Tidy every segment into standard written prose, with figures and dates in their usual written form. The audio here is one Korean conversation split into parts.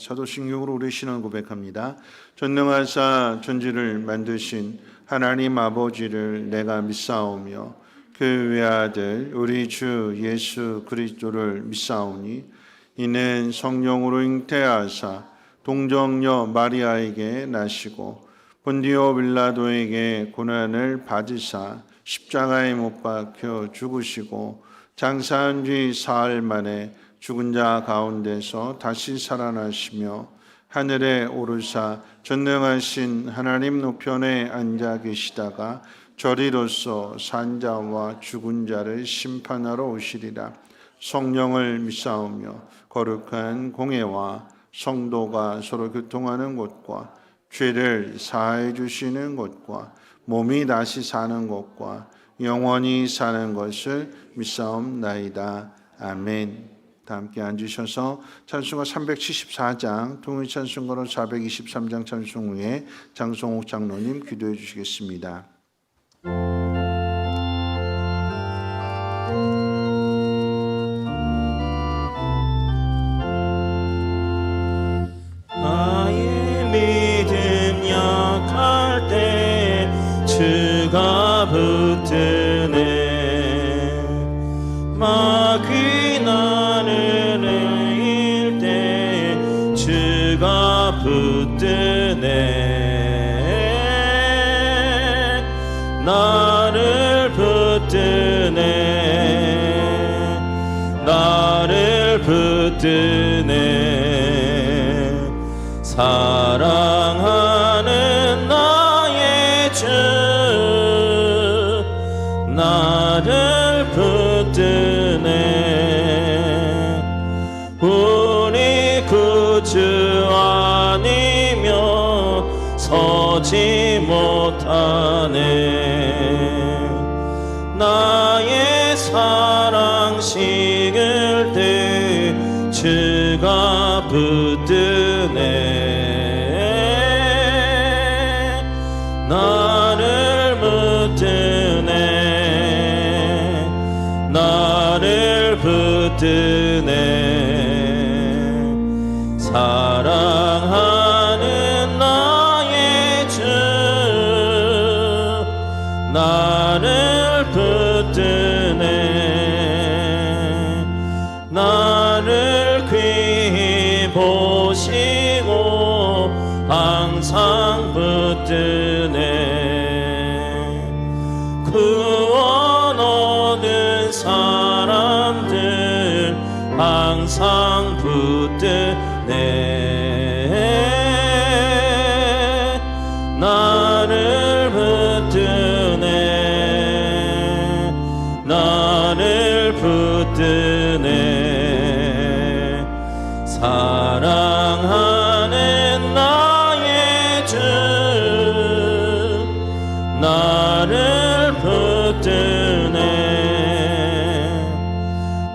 사도신경으로 우리 신앙 고백합니다. 전능하사 천지를 만드신 하나님 아버지를 내가 믿사오며 그 외아들 우리 주 예수 그리스도를 믿사오니 이는 성령으로 잉태하사 동정녀 마리아에게 나시고 본디오 빌라도에게 고난을 받으사 십자가에 못 박혀 죽으시고 장사한 뒤 사흘 만에 죽은 자 가운데서 다시 살아나시며 하늘에 오르사 전능하신 하나님 우편에 앉아 계시다가 저리로서 산 자와 죽은 자를 심판하러 오시리라. 성령을 믿사오며 거룩한 공회와 성도가 서로 교통하는 곳과 죄를 사해 주시는 곳과 몸이 다시 사는 곳과 영원히 사는 것을 믿사옵나이다. 아멘. 다 함께 앉으셔서 찬송가 374장 통일찬송가로 423장 찬송 후에 장성옥 장로님 기도해 주시겠습니다. 나의 믿음 약할 때 주가 붙드네. 마귀 나를 내일 때 주가 붙드네. 나를 붙드네. 나를 붙드네. 사랑하는 나의 주 나를 붙드네. 우리 구주 아니면 서지 못하네. 나의 사랑 식을 때 주가 붙드네. 나를 붙드네. 나를 붙드네. 사랑하는 나의 주 나를 붙드네. 나를 귀히 보시고 항상 붙드네. 구원 얻은 사람들 항상 붙드네. 나를 붙드네. 나를 붙드네. 사랑하는 나의 주 나를 붙드네.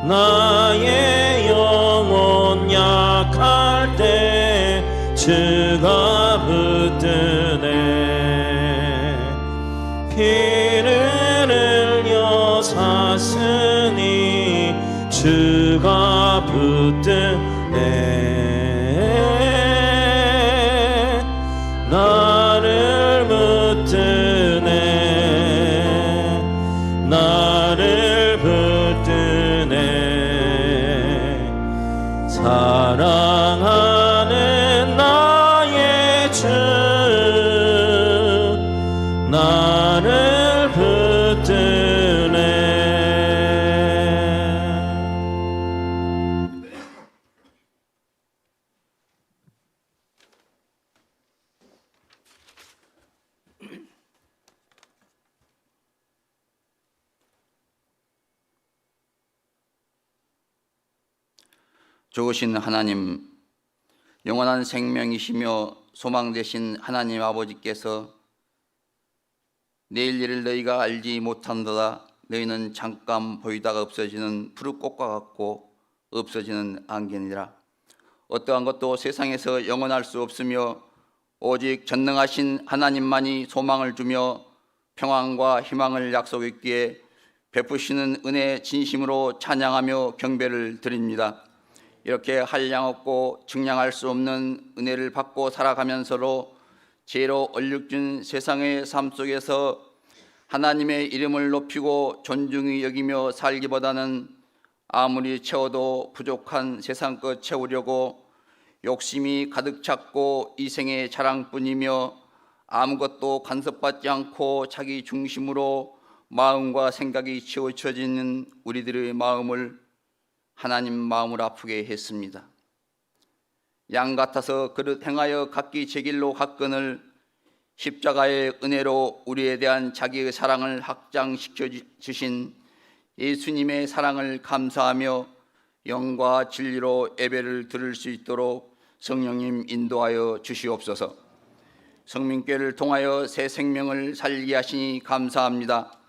나의 영혼 약할 때 주가 붙드네. 피를 흘려 샀으니 주가 붙드네. 나를 붙드네. 나를 붙드네. 사랑하는 나의 주 나를 붙드네. 좋으신 하나님, 영원한 생명이시며 소망 되신 하나님 아버지께서 내일 일을 너희가 알지 못한도다. 너희는 잠깐 보이다가 없어지는 푸른 꽃과 같고 없어지는 안개니라. 어떠한 것도 세상에서 영원할 수 없으며 오직 전능하신 하나님만이 소망을 주며 평안과 희망을 약속했기에 베푸시는 은혜 진심으로 찬양하며 경배를 드립니다. 이렇게 한량없고 증량할 수 없는 은혜를 받고 살아가면서도 죄로 얼룩진 세상의 삶 속에서 하나님의 이름을 높이고 존중히 여기며 살기보다는 아무리 채워도 부족한 세상 것 채우려고 욕심이 가득 찼고 이생의 자랑뿐이며 아무것도 간섭받지 않고 자기 중심으로 마음과 생각이 치우쳐지는 우리들의 마음을 하나님 마음을 아프게 했습니다. 양 같아서 그릇 행하여 각기 제 길로 갔거늘 십자가의 은혜로 우리에 대한 자기의 사랑을 확장시켜 주신 예수님의 사랑을 감사하며 영과 진리로 예배를 드릴 수 있도록 성령님 인도하여 주시옵소서. 성민교회를 통하여 새 생명을 살게 하시니 감사합니다.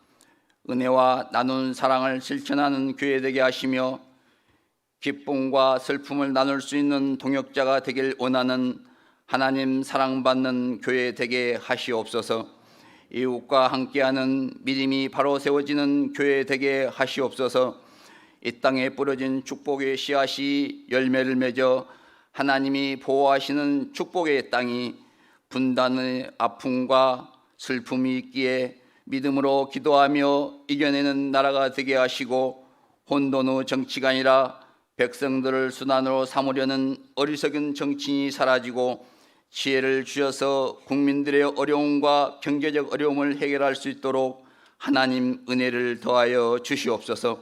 은혜와 나눈 사랑을 실천하는 교회 되게 하시며 기쁨과 슬픔을 나눌 수 있는 동역자가 되길 원하는 하나님 사랑받는 교회 되게 하시옵소서. 이웃과 함께하는 믿음이 바로 세워지는 교회 되게 하시옵소서. 이 땅에 뿌려진 축복의 씨앗이 열매를 맺어 하나님이 보호하시는 축복의 땅이 분단의 아픔과 슬픔이 있기에 믿음으로 기도하며 이겨내는 나라가 되게 하시고 혼돈의 정치가 아니라 백성들을 순환으로 삼으려는 어리석은 정치인이 사라지고 지혜를 주셔서 국민들의 어려움과 경제적 어려움을 해결할 수 있도록 하나님 은혜를 더하여 주시옵소서.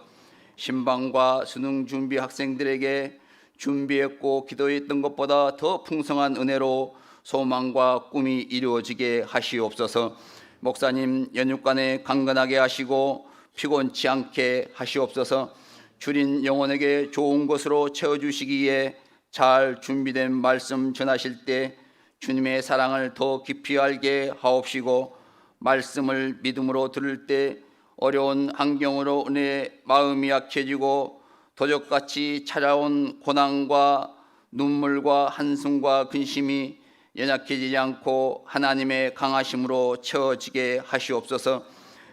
신방과 수능 준비 학생들에게 준비했고 기도했던 것보다 더 풍성한 은혜로 소망과 꿈이 이루어지게 하시옵소서. 목사님 연육간에 강건하게 하시고 피곤치 않게 하시옵소서. 주린 영혼에게 좋은 것으로 채워주시기에 잘 준비된 말씀 전하실 때 주님의 사랑을 더 깊이 알게 하옵시고 말씀을 믿음으로 들을 때 어려운 환경으로 은혜의 마음이 약해지고 도적같이 찾아온 고난과 눈물과 한숨과 근심이 연약해지지 않고 하나님의 강하심으로 채워지게 하시옵소서.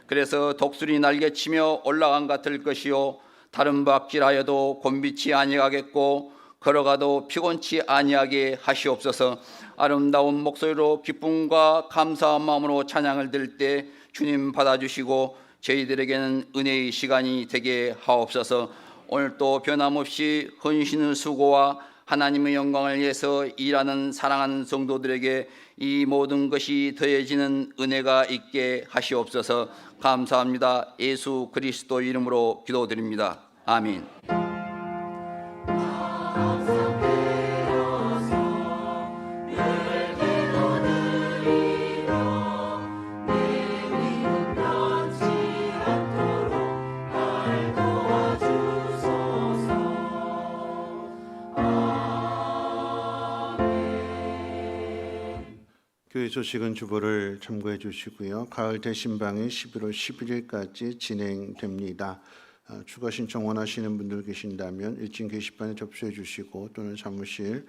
그래서 독수리 날개치며 올라간 같을 것이요 다른 박질하여도 곤비치 아니하겠고 걸어가도 피곤치 아니하게 하시옵소서. 아름다운 목소리로 기쁨과 감사한 마음으로 찬양을 드릴 때 주님 받아주시고 저희들에게는 은혜의 시간이 되게 하옵소서. 오늘도 변함없이 헌신의 수고와 하나님의 영광을 위해서 일하는 사랑하는 성도들에게 이 모든 것이 더해지는 은혜가 있게 하시옵소서. 감사합니다. 예수 그리스도 이름으로 기도드립니다. 아멘. 교회 소식은 주보를 참고해 주시고요. 가을 대신방이 11월 11일까지 진행됩니다. 추가 신청 원하시는 분들 계신다면 1층 게시판에 접수해 주시고 또는 사무실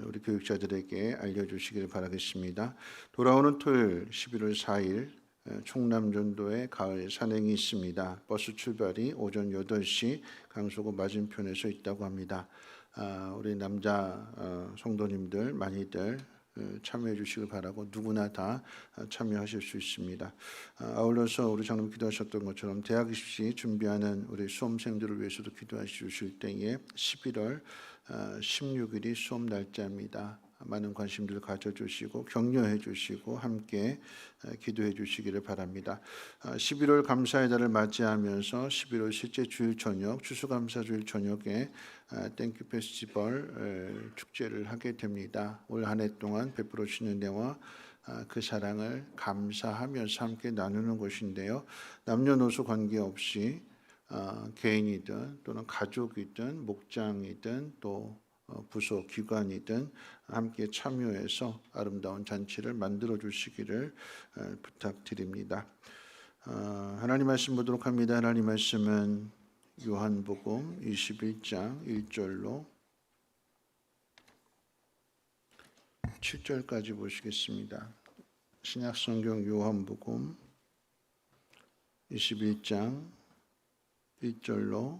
우리 교육자들에게 알려주시길 바라겠습니다. 돌아오는 토요일 11월 4일 충남전도에 가을 산행이 있습니다. 버스 출발이 오전 8시 강서구 맞은편에서 있다고 합니다. 우리 남자 성도님들 많이들 참여해 주시길 바라고 누구나 다 참여하실 수 있습니다. 아울러서 우리 장로님 기도하셨던 것처럼 대학 입시 준비하는 우리 수험생들을 위해서도 기도해 주실 때에 11월 16일이 수험 날짜입니다. 많은 관심들 가져주시고 격려해 주시고 함께 기도해 주시기를 바랍니다. 11월 감사의 달을 맞이하면서 11월 실제 주일 저녁 추수감사주일 저녁에 땡큐 페스티벌 축제를 하게 됩니다. 올 한 해 동안 베풀어 주시는 은혜와 그 사랑을 감사하면서 함께 나누는 것인데요. 남녀노소 관계없이 개인이든 또는 가족이든 목장이든 또 부서 기관이든 함께 참여해서 아름다운 잔치를 만들어 주시기를 부탁드립니다. 하나님 말씀 보도록 합니다. 하나님 말씀은 요한복음 21장 1절로 7절까지 보시겠습니다. 신약성경 요한복음 21장 1절로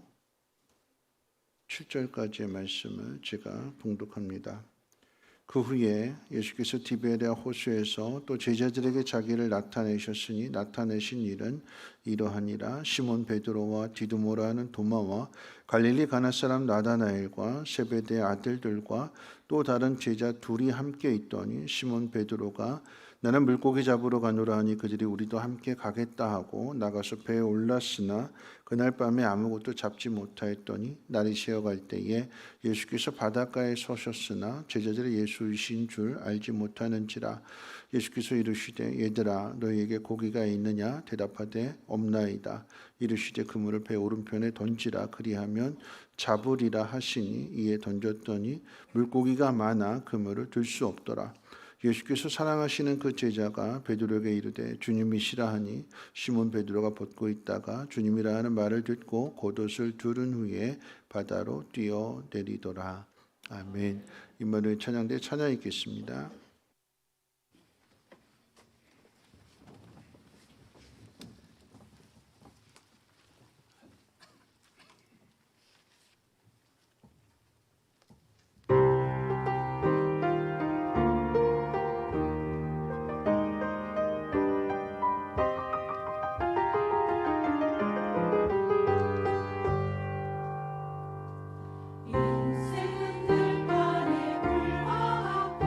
7절까지의 말씀을 제가 봉독합니다. 그 후에 예수께서 디베랴 호수에서 또 제자들에게 자기를 나타내셨으니 나타내신 일은 이러하니라. 시몬 베드로와 디두모라 하는 도마와 갈릴리 가나 사람 나다나엘과 세베대의 아들들과 또 다른 제자 둘이 함께 있더니 시몬 베드로가 나는 물고기 잡으러 가노라 하니 그들이 우리도 함께 가겠다 하고 나가서 배에 올랐으나 그날 밤에 아무것도 잡지 못하였더니 날이 새어갈 때에 예수께서 바닷가에 서셨으나 제자들이 예수이신 줄 알지 못하는지라. 예수께서 이르시되 얘들아 너희에게 고기가 있느냐 대답하되 없나이다. 이르시되 그물을 배 오른편에 던지라. 그리하면 잡으리라 하시니 이에 던졌더니 물고기가 많아 그물을 들 수 없더라. 예수께서 사랑하시는 그 제자가 베드로에게 이르되 주님이시라 하니 시몬 베드로가 벗고 있다가 주님이라 하는 말을 듣고 겉옷을 두른 후에 바다로 뛰어내리더라. 아멘. 임마누엘 찬양대 찬양 읽겠습니다. 인생은 들판에 불과 같고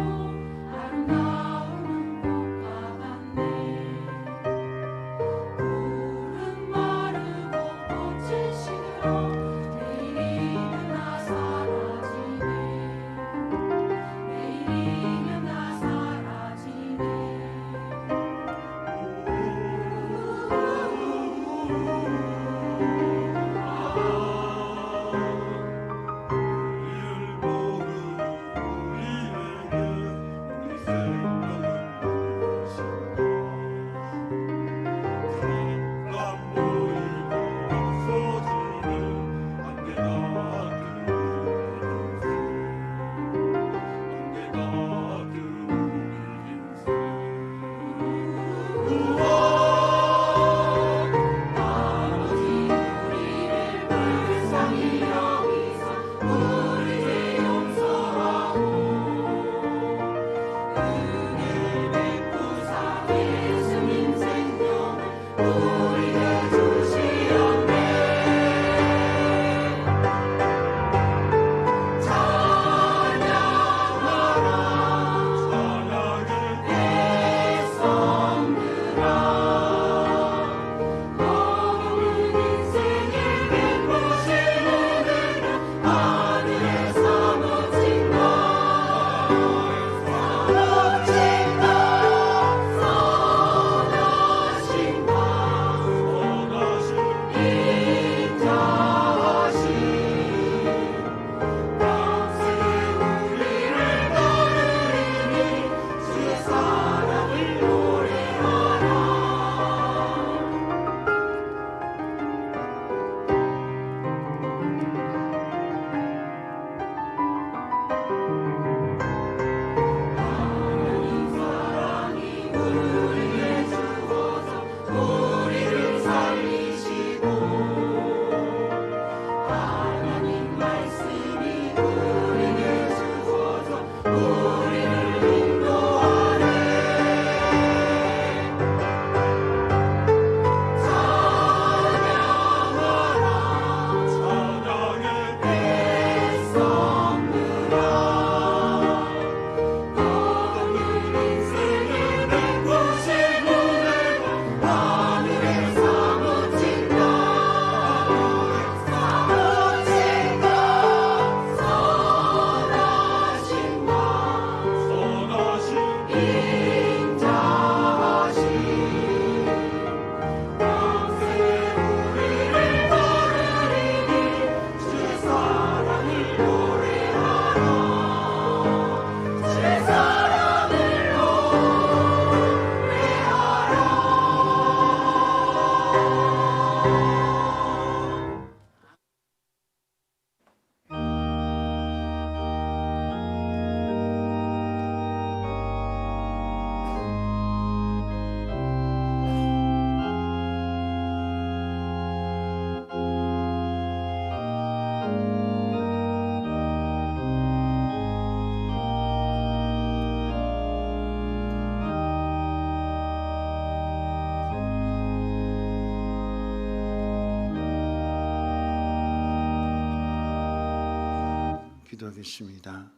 기도하겠습니다.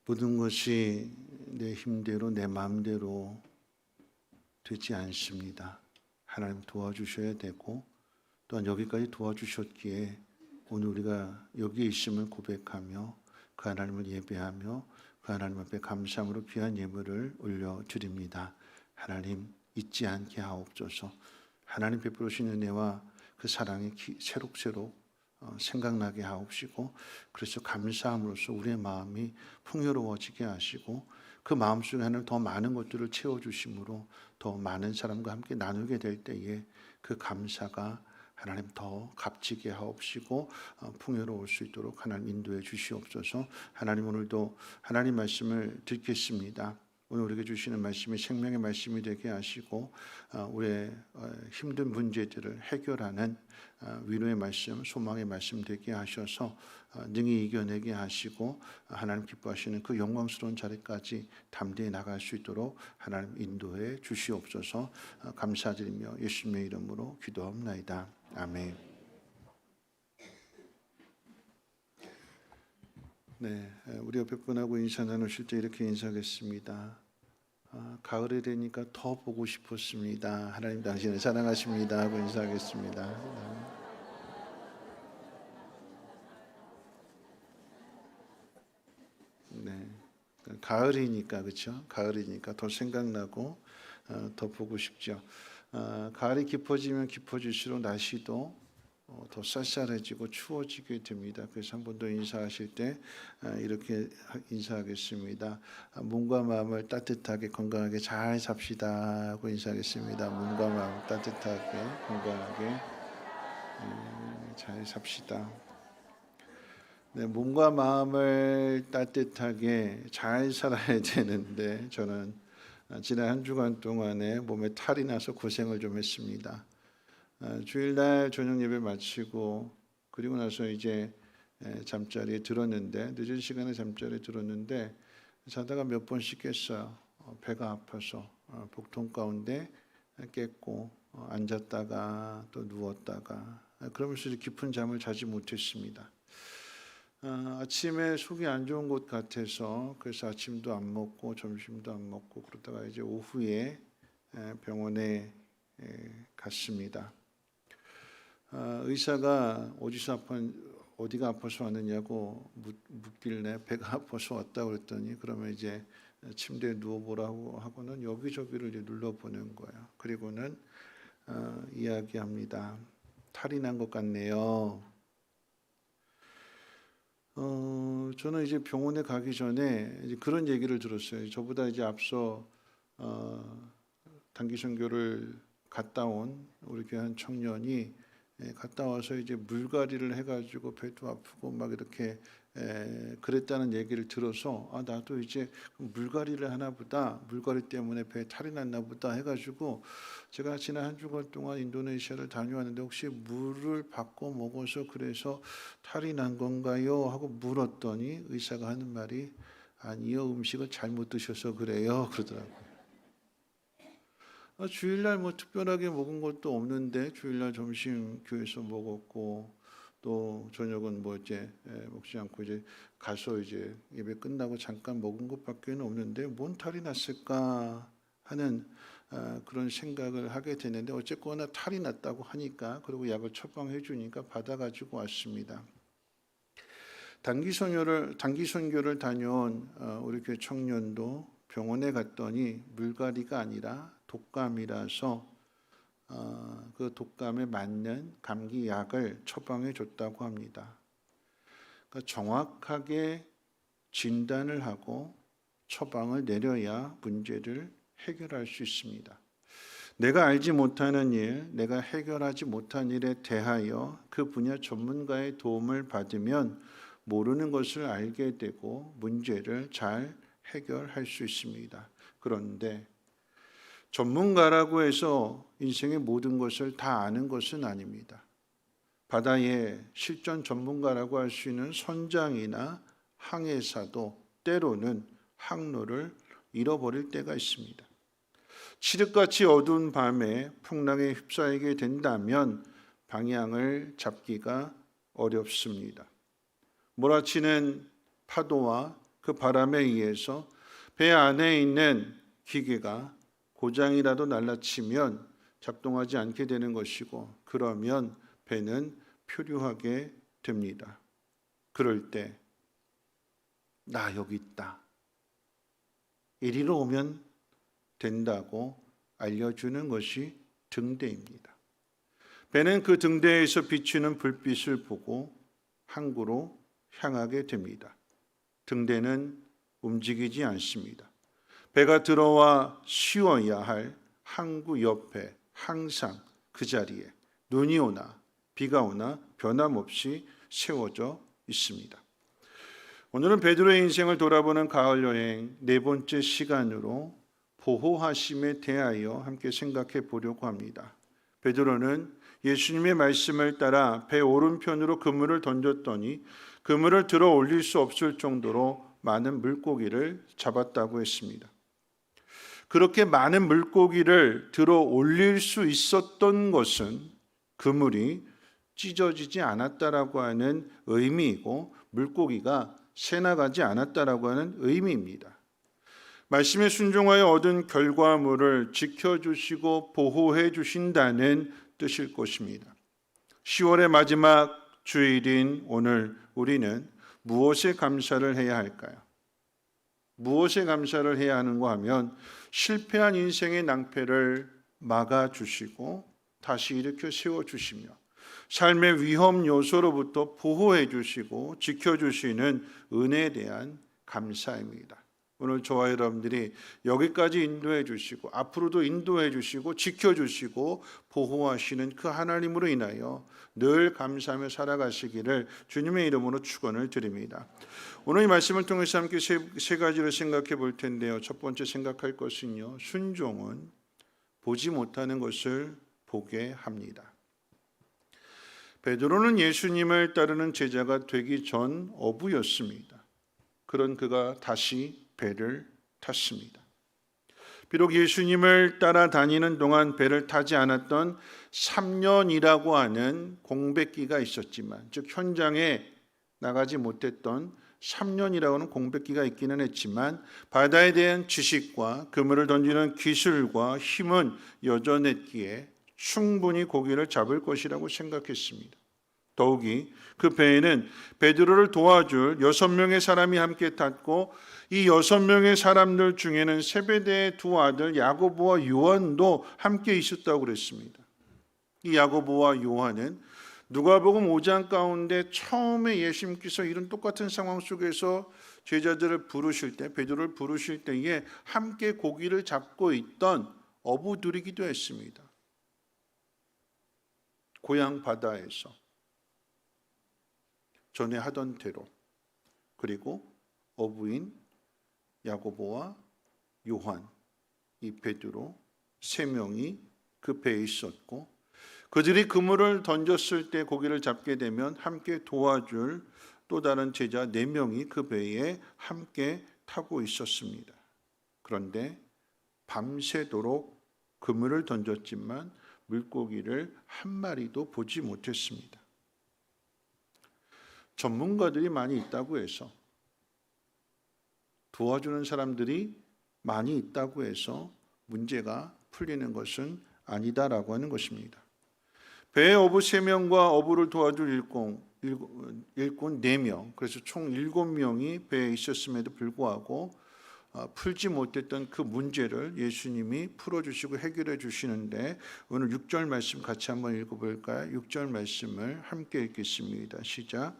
모든 것이 내 힘대로 내 마음대로 되지 않습니다. 하나님 도와주셔야 되고 또한 여기까지 도와주셨기에 오늘 우리가 여기에 있음을 고백하며 그 하나님을 예배하며 그 하나님 앞에 감사함으로 귀한 예물을 올려드립니다. 하나님 잊지 않게 하옵소서. 하나님 베풀으신 은혜와 그 사랑이 새록새록 생각나게 하옵시고 그래서 감사함으로써 우리의 마음이 풍요로워지게 하시고 그 마음속에 하나님 더 많은 것들을 채워주심으로 더 많은 사람과 함께 나누게 될 때에 그 감사가 하나님 더 값지게 하옵시고 풍요로울 수 있도록 하나님 인도해 주시옵소서. 하나님 오늘도 하나님 말씀을 듣겠습니다. 오늘 우리에게 주시는 말씀이 생명의 말씀이 되게 하시고 우리의 힘든 문제들을 해결하는 위로의 말씀, 소망의 말씀 되게 하셔서 능히 이겨내게 하시고 하나님 기뻐하시는 그 영광스러운 자리까지 담대히 나갈 수 있도록 하나님 인도해 주시옵소서. 감사드리며 예수님의 이름으로 기도합나이다. 아멘. 네, 우리 옆에 분하고 인사 나누실 때 이렇게 인사하겠습니다. 가을이 되니까 더 보고 싶었습니다. 하나님 당신을 사랑하십니다 하고 인사하겠습니다. 네, 가을이니까 그렇죠? 가을이니까 더 생각나고 더 보고 싶죠. 가을이 깊어지면 깊어질수록 날씨도 더 쌀쌀해지고 추워지게 됩니다. 그래서 한 번 더 인사하실 때 이렇게 인사하겠습니다. 몸과 마음을 따뜻하게 건강하게 잘 삽시다 하고 인사하겠습니다. 몸과 마음 따뜻하게 건강하게 잘 삽시다. 네, 몸과 마음을 따뜻하게 잘 살아야 되는데 저는 지난 한 주간 동안에 몸에 탈이 나서 고생을 좀 했습니다. 주일날 저녁 예배 마치고 그리고 나서 이제 잠자리에 들었는데 늦은 시간에 잠자리에 들었는데 자다가 몇 번씩 깼어요. 배가 아파서 복통 가운데 깼고 앉았다가 또 누웠다가 그러면서 깊은 잠을 자지 못했습니다. 아침에 속이 안 좋은 것 같아서 그래서 아침도 안 먹고 점심도 안 먹고 그러다가 이제 오후에 병원에 갔습니다. 의사가 어디가 아파서 왔느냐고 묻길래 배가 아파서 왔다고 그랬더니 그러면 이제 침대에 누워보라고 하고는 여기저기를 이제 눌러보는 거예요. 그리고는 이야기합니다. 탈이 난 것 같네요. 저는 이제 병원에 가기 전에 이제 그런 얘기를 들었어요. 저보다 이제 앞서 단기 선교를 갔다 온 우리 교회 한 청년이 갔다 와서 이제 물갈이를 해가지고 배도 아프고 막 이렇게 그랬다는 얘기를 들어서 나도 이제 물갈이를 하나 보다, 물갈이 때문에 배에 탈이 났나 보다 해가지고 제가 지난 한 주간 동안 인도네시아를 다녀왔는데 혹시 물을 바꿔 먹어서 그래서 탈이 난 건가요? 하고 물었더니 의사가 하는 말이 아니요, 음식을 잘못 드셔서 그래요 그러더라고요. 주일날 뭐 특별하게 먹은 것도 없는데 주일날 점심 교회에서 먹었고 또 저녁은 뭐 이제 먹지 않고 이제 가서 이제 예배 끝나고 잠깐 먹은 것밖에는 없는데 뭔 탈이 났을까 하는 그런 생각을 하게 되는데 어쨌거나 탈이 났다고 하니까 그리고 약을 처방해 주니까 받아가지고 왔습니다. 단기 선교를 다녀온 우리 교회 청년도 병원에 갔더니 물갈이가 아니라 독감이라서 그 독감에 맞는 감기약을 처방해 줬다고 합니다. 그러니까 정확하게 진단을 하고 처방을 내려야 문제를 해결할 수 있습니다. 내가 알지 못하는 일, 내가 해결하지 못한 일에 대하여 그 분야 전문가의 도움을 받으면 모르는 것을 알게 되고 문제를 잘 해결할 수 있습니다. 그런데 전문가라고 해서 인생의 모든 것을 다 아는 것은 아닙니다. 바다의 실전 전문가라고 할 수 있는 선장이나 항해사도 때로는 항로를 잃어버릴 때가 있습니다. 칠흑같이 어두운 밤에 풍랑에 휩싸이게 된다면 방향을 잡기가 어렵습니다. 몰아치는 파도와 그 바람에 의해서 배 안에 있는 기계가 고장이라도 날라치면 작동하지 않게 되는 것이고, 그러면 배는 표류하게 됩니다. 그럴 때 나 여기 있다, 이리로 오면 된다고 알려주는 것이 등대입니다. 배는 그 등대에서 비추는 불빛을 보고 항구로 향하게 됩니다. 등대는 움직이지 않습니다. 배가 들어와 쉬어야 할 항구 옆에 항상 그 자리에 눈이 오나 비가 오나 변함없이 세워져 있습니다. 오늘은 베드로의 인생을 돌아보는 가을 여행 네 번째 시간으로 보호하심에 대하여 함께 생각해 보려고 합니다. 베드로는 예수님의 말씀을 따라 배 오른편으로 그물을 던졌더니 그물을 들어 올릴 수 없을 정도로 많은 물고기를 잡았다고 했습니다. 그렇게 많은 물고기를 들어 올릴 수 있었던 것은 그물이 찢어지지 않았다라고 하는 의미이고, 물고기가 새나가지 않았다라고 하는 의미입니다. 말씀에 순종하여 얻은 결과물을 지켜주시고 보호해 주신다는 뜻일 것입니다. 10월의 마지막 주일인 오늘 우리는 무엇에 감사를 해야 할까요? 무엇에 감사를 해야 하는가 하면 실패한 인생의 낭패를 막아주시고 다시 일으켜 세워주시며 삶의 위험 요소로부터 보호해 주시고 지켜주시는 은혜에 대한 감사입니다. 오늘 저와 여러분들이 여기까지 인도해 주시고 앞으로도 인도해 주시고 지켜주시고 보호하시는 그 하나님으로 인하여 늘 감사하며 살아가시기를 주님의 이름으로 축원을 드립니다. 오늘 이 말씀을 통해서 함께 세 가지를 생각해 볼 텐데요. 첫 번째 생각할 것은요, 순종은 보지 못하는 것을 보게 합니다. 베드로는 예수님을 따르는 제자가 되기 전 어부였습니다. 그런 그가 다시 배를 탔습니다. 비록 예수님을 따라다니는 동안 배를 타지 않았던 3년이라고 하는 공백기가 있었지만, 즉 현장에 나가지 못했던 3년이라고 하는 공백기가 있기는 했지만 바다에 대한 지식과 그물을 던지는 기술과 힘은 여전했기에 충분히 고기를 잡을 것이라고 생각했습니다. 더욱이 그 배에는 베드로를 도와줄 6명의 사람이 함께 탔고, 이 6명의 사람들 중에는 세베대의 두 아들 야고보와 요한도 함께 있었다고 그랬습니다. 이 야고보와 요한은 누가복음 5장 가운데 처음에 예수님께서 이런 똑같은 상황 속에서 제자들을 부르실 때, 베드로를 부르실 때에 함께 고기를 잡고 있던 어부들이기도 했습니다. 고향 바다에서 전에 하던 대로, 그리고 어부인 야고보와 요한, 이 베드로 세 명이 그 배에 있었고, 그들이 그물을 던졌을 때 고기를 잡게 되면 함께 도와줄 또 다른 제자 4명이 그 배에 함께 타고 있었습니다. 그런데 밤새도록 그물을 던졌지만 물고기를 한 마리도 보지 못했습니다. 전문가들이 많이 있다고 해서, 도와주는 사람들이 많이 있다고 해서 문제가 풀리는 것은 아니다라고 하는 것입니다. 배의 어부 3명과 어부를 도와줄 일꾼 4명, 그래서 총 7명이 배에 있었음에도 불구하고 풀지 못했던 그 문제를 예수님이 풀어주시고 해결해 주시는데, 오늘 6절 말씀 같이 한번 읽어볼까요? 6절 말씀을 함께 읽겠습니다. 시작.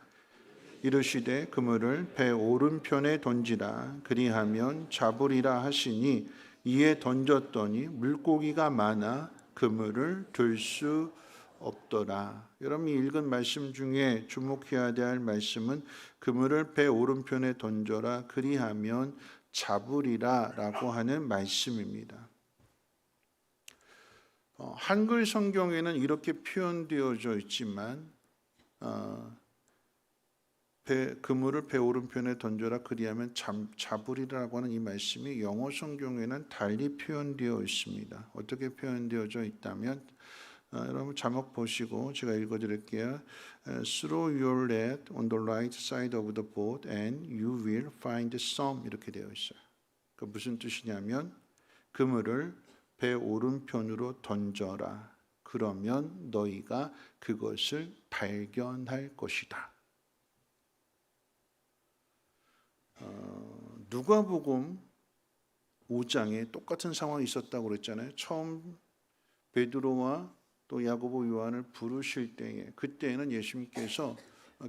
이르시되 그물을 배 오른편에 던지라, 그리하면 잡으리라 하시니 이에 던졌더니 물고기가 많아 그물을 들 수 없더라. 여러분이 읽은 말씀 중에 주목해야 될 말씀은 그물을 배 오른편에 던져라, 그리하면 잡으리라 라고 하는 말씀입니다. 한글 성경에는 이렇게 표현되어져 있지만 그물을 배 오른편에 던져라, 그리하면 잡으리라고 하는 이 말씀이 영어 성경에는 달리 표현되어 있습니다. 어떻게 표현되어져 있다면 여러분 자막 보시고 제가 읽어드릴게요. Throw your net on the right side of the boat and you will find some 이렇게 되어 있어요. 그 무슨 뜻이냐면 그물을 배 오른편으로 던져라. 그러면 너희가 그것을 발견할 것이다. 누가복음 5장에 똑같은 상황이 있었다고 그랬잖아요. 처음 베드로와 또 야고보 요한을 부르실 때에 그때에는 예수님께서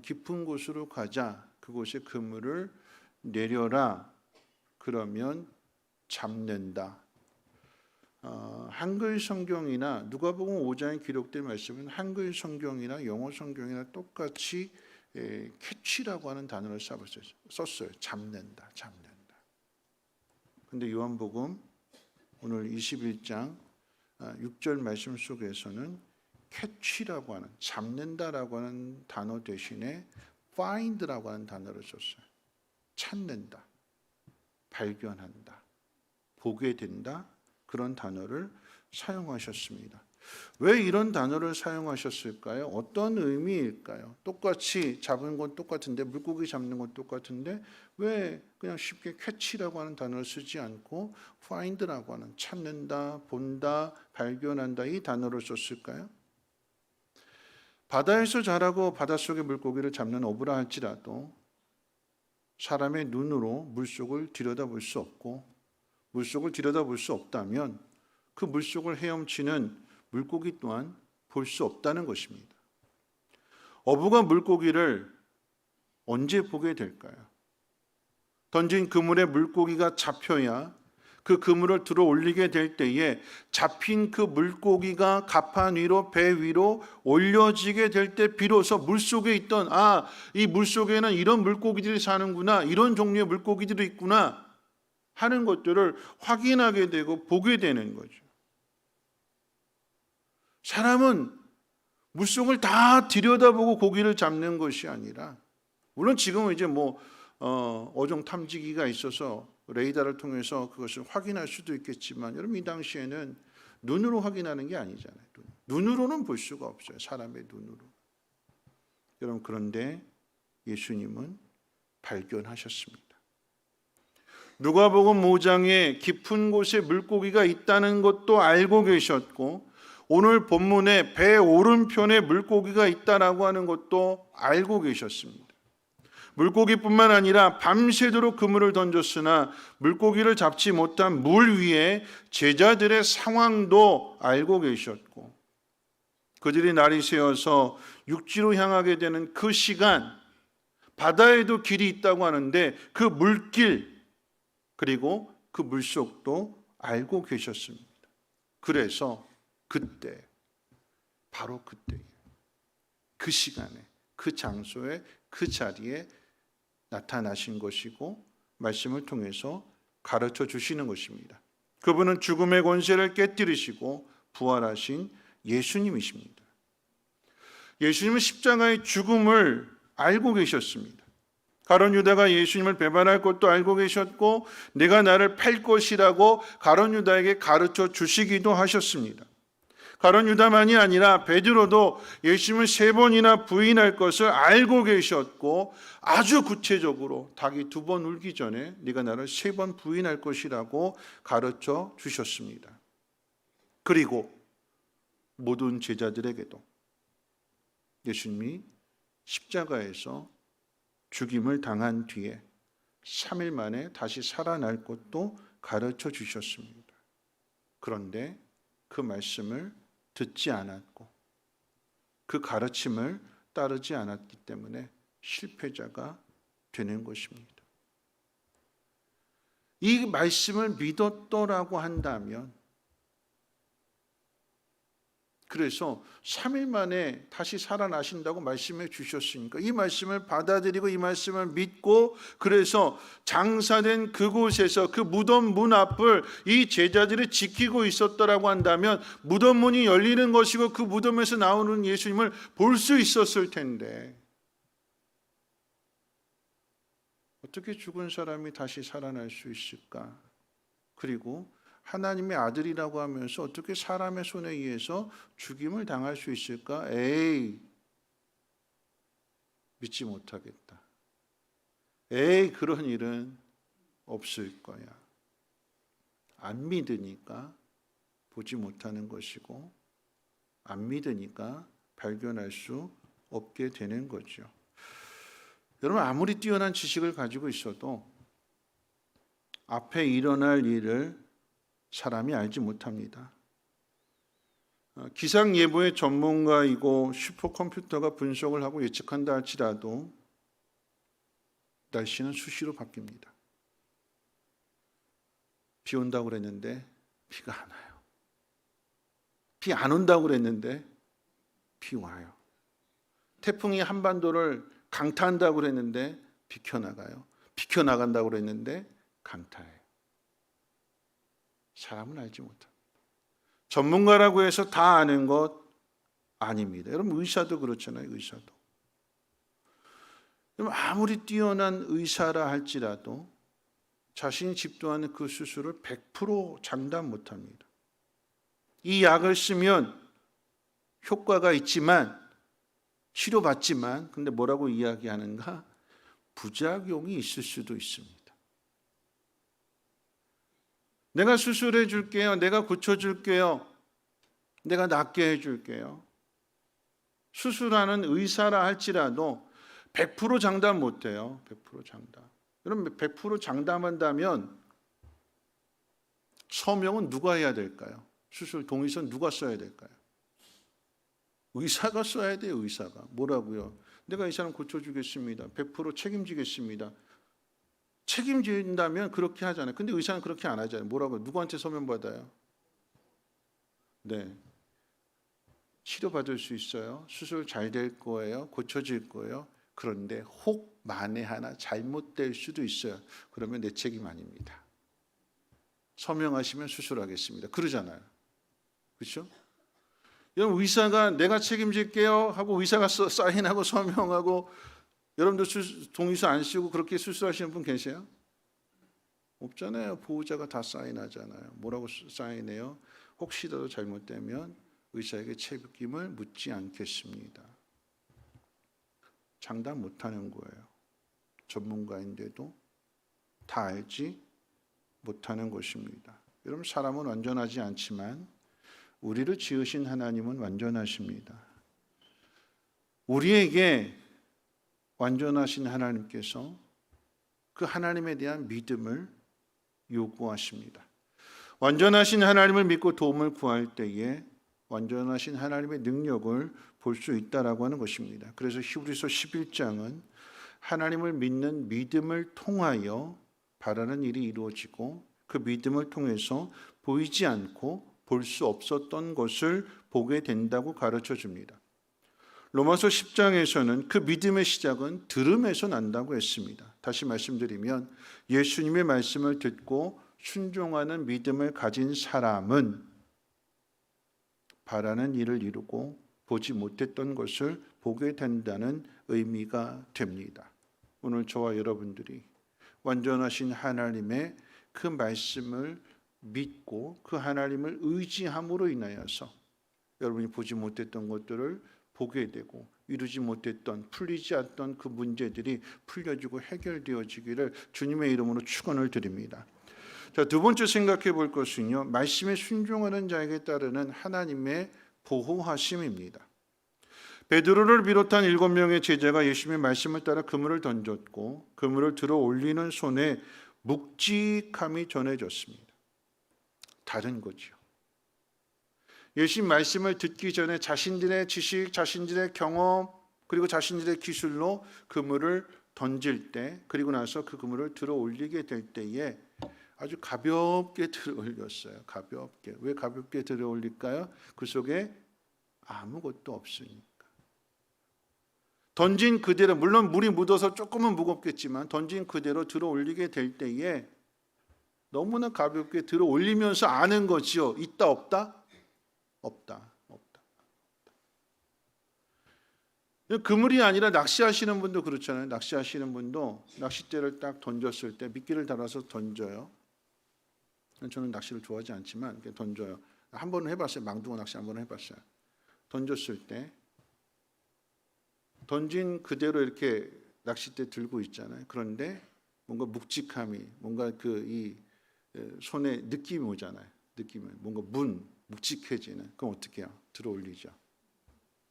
깊은 곳으로 가자. 그곳에 그물을 내려라. 그러면 잡는다. 한글 성경이나 누가복음 5장에 기록된 말씀은 한글 성경이나 영어 성경이나 똑같이 캐치라고 하는 단어를 썼어요. 잡는다. 근데 요한복음 오늘 21장 6절 말씀 속에서는 캐치라고 하는 잡는다라고 하는 단어 대신에 find라고 하는 단어를 썼어요. 찾는다, 발견한다, 보게 된다 그런 단어를 사용하셨습니다. 왜 이런 단어를 사용하셨을까요? 어떤 의미일까요? 똑같이 잡은 건 똑같은데 물고기 잡는 건 똑같은데 왜 그냥 쉽게 캐치라고 하는 단어를 쓰지 않고 find라고 하는 찾는다, 본다, 발견한다 이 단어를 썼을까요? 바다에서 자라고 바닷속의 물고기를 잡는 어부라 할지라도 사람의 눈으로 물속을 들여다볼 수 없고 물속을 들여다볼 수 없다면 그 물속을 헤엄치는 물고기 또한 볼 수 없다는 것입니다. 어부가 물고기를 언제 보게 될까요? 던진 그물에 물고기가 잡혀야 그 그물을 들어 올리게 될 때에 잡힌 그 물고기가 갑판 위로 배 위로 올려지게 될 때 비로소 물속에 있던 이 물속에는 이런 물고기들이 사는구나 이런 종류의 물고기들이 있구나 하는 것들을 확인하게 되고 보게 되는 거죠. 사람은 물속을 다 들여다보고 고기를 잡는 것이 아니라 물론 지금은 이제 어종 탐지기가 있어서 레이더를 통해서 그것을 확인할 수도 있겠지만 여러분 이 당시에는 눈으로 확인하는 게 아니잖아요. 눈으로는 볼 수가 없어요. 사람의 눈으로. 여러분 그런데 예수님은 발견하셨습니다. 누가복음 5장에 깊은 곳에 물고기가 있다는 것도 알고 계셨고 오늘 본문에 배 오른편에 물고기가 있다라고 하는 것도 알고 계셨습니다. 물고기뿐만 아니라 밤새도록 그물을 던졌으나 물고기를 잡지 못한 물 위에 제자들의 상황도 알고 계셨고 그들이 날이 새어서 육지로 향하게 되는 그 시간 바다에도 길이 있다고 하는데 그 물길 그리고 그 물속도 알고 계셨습니다. 그래서 그때 바로 그때 그 시간에 그 장소에 그 자리에 나타나신 것이고 말씀을 통해서 가르쳐 주시는 것입니다. 그분은 죽음의 권세를 깨뜨리시고 부활하신 예수님이십니다. 예수님은 십자가의 죽음을 알고 계셨습니다. 가룟 유다가 예수님을 배반할 것도 알고 계셨고 내가 나를 팔 것이라고 가룟 유다에게 가르쳐 주시기도 하셨습니다. 가룟 유다만이 아니라 베드로도 예수님을 3번이나 부인할 것을 알고 계셨고 아주 구체적으로 닭이 2번 울기 전에 네가 나를 3번 부인할 것이라고 가르쳐 주셨습니다. 그리고 모든 제자들에게도 예수님이 십자가에서 죽임을 당한 뒤에 3일 만에 다시 살아날 것도 가르쳐 주셨습니다. 그런데 그 말씀을 듣지 않았고 그 가르침을 따르지 않았기 때문에 실패자가 되는 것입니다. 이 말씀을 믿었더라고 한다면 그래서 3일 만에 다시 살아나신다고 말씀해 주셨으니까 이 말씀을 받아들이고 이 말씀을 믿고 그래서 장사된 그곳에서 그 무덤 문 앞을 이 제자들이 지키고 있었더라고 한다면 무덤 문이 열리는 것이고 그 무덤에서 나오는 예수님을 볼 수 있었을 텐데 어떻게 죽은 사람이 다시 살아날 수 있을까? 그리고 하나님의 아들이라고 하면서 어떻게 사람의 손에 의해서 죽임을 당할 수 있을까? 에이, 믿지 못하겠다. 에이, 그런 일은 없을 거야. 안 믿으니까 보지 못하는 것이고, 안 믿으니까 발견할 수 없게 되는 거죠. 여러분, 아무리 뛰어난 지식을 가지고 있어도 앞에 일어날 일을 사람이 알지 못합니다. 기상 예보의 전문가이고 슈퍼컴퓨터가 분석을 하고 예측한다 할지라도 날씨는 수시로 바뀝니다. 비 온다고 그랬는데 비가 안 와요. 비 안 온다고 그랬는데 비 와요. 태풍이 한반도를 강타한다고 그랬는데 비켜나가요. 비켜나간다고 그랬는데 강타해요. 사람은 알지 못합니다. 전문가라고 해서 다 아는 것 아닙니다. 여러분, 의사도 그렇잖아요. 의사도. 여러분, 아무리 뛰어난 의사라 할지라도 자신이 집도하는 그 수술을 100% 장담 못합니다. 이 약을 쓰면 효과가 있지만, 치료받지만, 근데 뭐라고 이야기하는가? 부작용이 있을 수도 있습니다. 내가 수술해 줄게요. 내가 고쳐줄게요. 내가 낫게 해줄게요. 수술하는 의사라 할지라도 100% 장담 못해요. 100% 장담. 여러분, 100% 장담한다면 서명은 누가 해야 될까요? 수술 동의서는 누가 써야 될까요? 의사가 써야 돼요. 의사가. 뭐라고요? 내가 이 사람 고쳐주겠습니다. 100% 책임지겠습니다. 책임진다면 그렇게 하잖아요. 근데 의사는 그렇게 안 하잖아요. 뭐라고요? 누구한테 서면 받아요? 네. 치료받을 수 있어요. 수술 잘 될 거예요. 고쳐질 거예요. 그런데 혹 만에 하나 잘못될 수도 있어요. 그러면 내 책임 아닙니다. 서명하시면 수술하겠습니다. 그러잖아요. 그렇죠? 여러분, 의사가 내가 책임질게요 하고 의사가 사인하고 서명하고, 여러분들 동의서 안 쓰고 그렇게 수술하시는 분 계세요? 없잖아요. 보호자가 다 사인하잖아요. 뭐라고 사인해요? 혹시라도 잘못되면 의사에게 책임을 묻지 않겠습니다. 장담 못하는 거예요. 전문가인데도 다 알지 못하는 것입니다. 여러분, 사람은 완전하지 않지만 우리를 지으신 하나님은 완전하십니다. 우리에게 완전하신 하나님께서 그 하나님에 대한 믿음을 요구하십니다. 완전하신 하나님을 믿고 도움을 구할 때에 완전하신 하나님의 능력을 볼 수 있다라고 하는 것입니다. 그래서 히브리서 11장은 하나님을 믿는 믿음을 통하여 바라는 일이 이루어지고, 그 믿음을 통해서 보이지 않고 볼 수 없었던 것을 보게 된다고 가르쳐 줍니다. 로마서 10장에서는 그 믿음의 시작은 들음에서 난다고 했습니다. 다시 말씀드리면 예수님의 말씀을 듣고 순종하는 믿음을 가진 사람은 바라는 일을 이루고 보지 못했던 것을 보게 된다는 의미가 됩니다. 오늘 저와 여러분들이 완전하신 하나님의 그 말씀을 믿고 그 하나님을 의지함으로 인하여서 여러분이 보지 못했던 것들을 보게 되고, 이루지 못했던, 풀리지 않던 그 문제들이 풀려지고 해결되어지기를 주님의 이름으로 축원을 드립니다. 자, 두 번째 생각해 볼 것은요, 말씀에 순종하는 자에게 따르는 하나님의 보호하심입니다. 베드로를 비롯한 7명의 제자가 예수님의 말씀을 따라 그물을 던졌고, 그물을 들어 올리는 손에 묵직함이 전해졌습니다. 다른 거죠. 예수님 말씀을 듣기 전에 자신들의 지식, 자신들의 경험, 그리고 자신들의 기술로 그물을 던질 때, 그리고 나서 그 그물을 들어 올리게 될 때에 아주 가볍게 들어 올렸어요. 가볍게. 왜 가볍게 들어 올릴까요? 그 속에 아무것도 없으니까. 던진 그대로, 물론 물이 묻어서 조금은 무겁겠지만 던진 그대로 들어 올리게 될 때에 너무나 가볍게 들어 올리면서 아는 거지요. 있다 없다? 없다. 그물이 아니라 낚시하시는 분도 그렇잖아요. 낚시하시는 분도 낚싯대를 딱 던졌을 때 미끼를 달아서 던져요. 저는 낚시를 좋아하지 않지만 이렇게 던져요. 한 번은 해봤어요. 망둥어 낚시 한 번은 해봤어요. 던졌을 때 던진 그대로 이렇게 낚싯대 들고 있잖아요. 그런데 뭔가 묵직함이, 뭔가 이 손에 느낌이 오잖아요. 느낌이 뭔가 묵직해지는. 그럼 어떻게 해요? 들어 올리죠.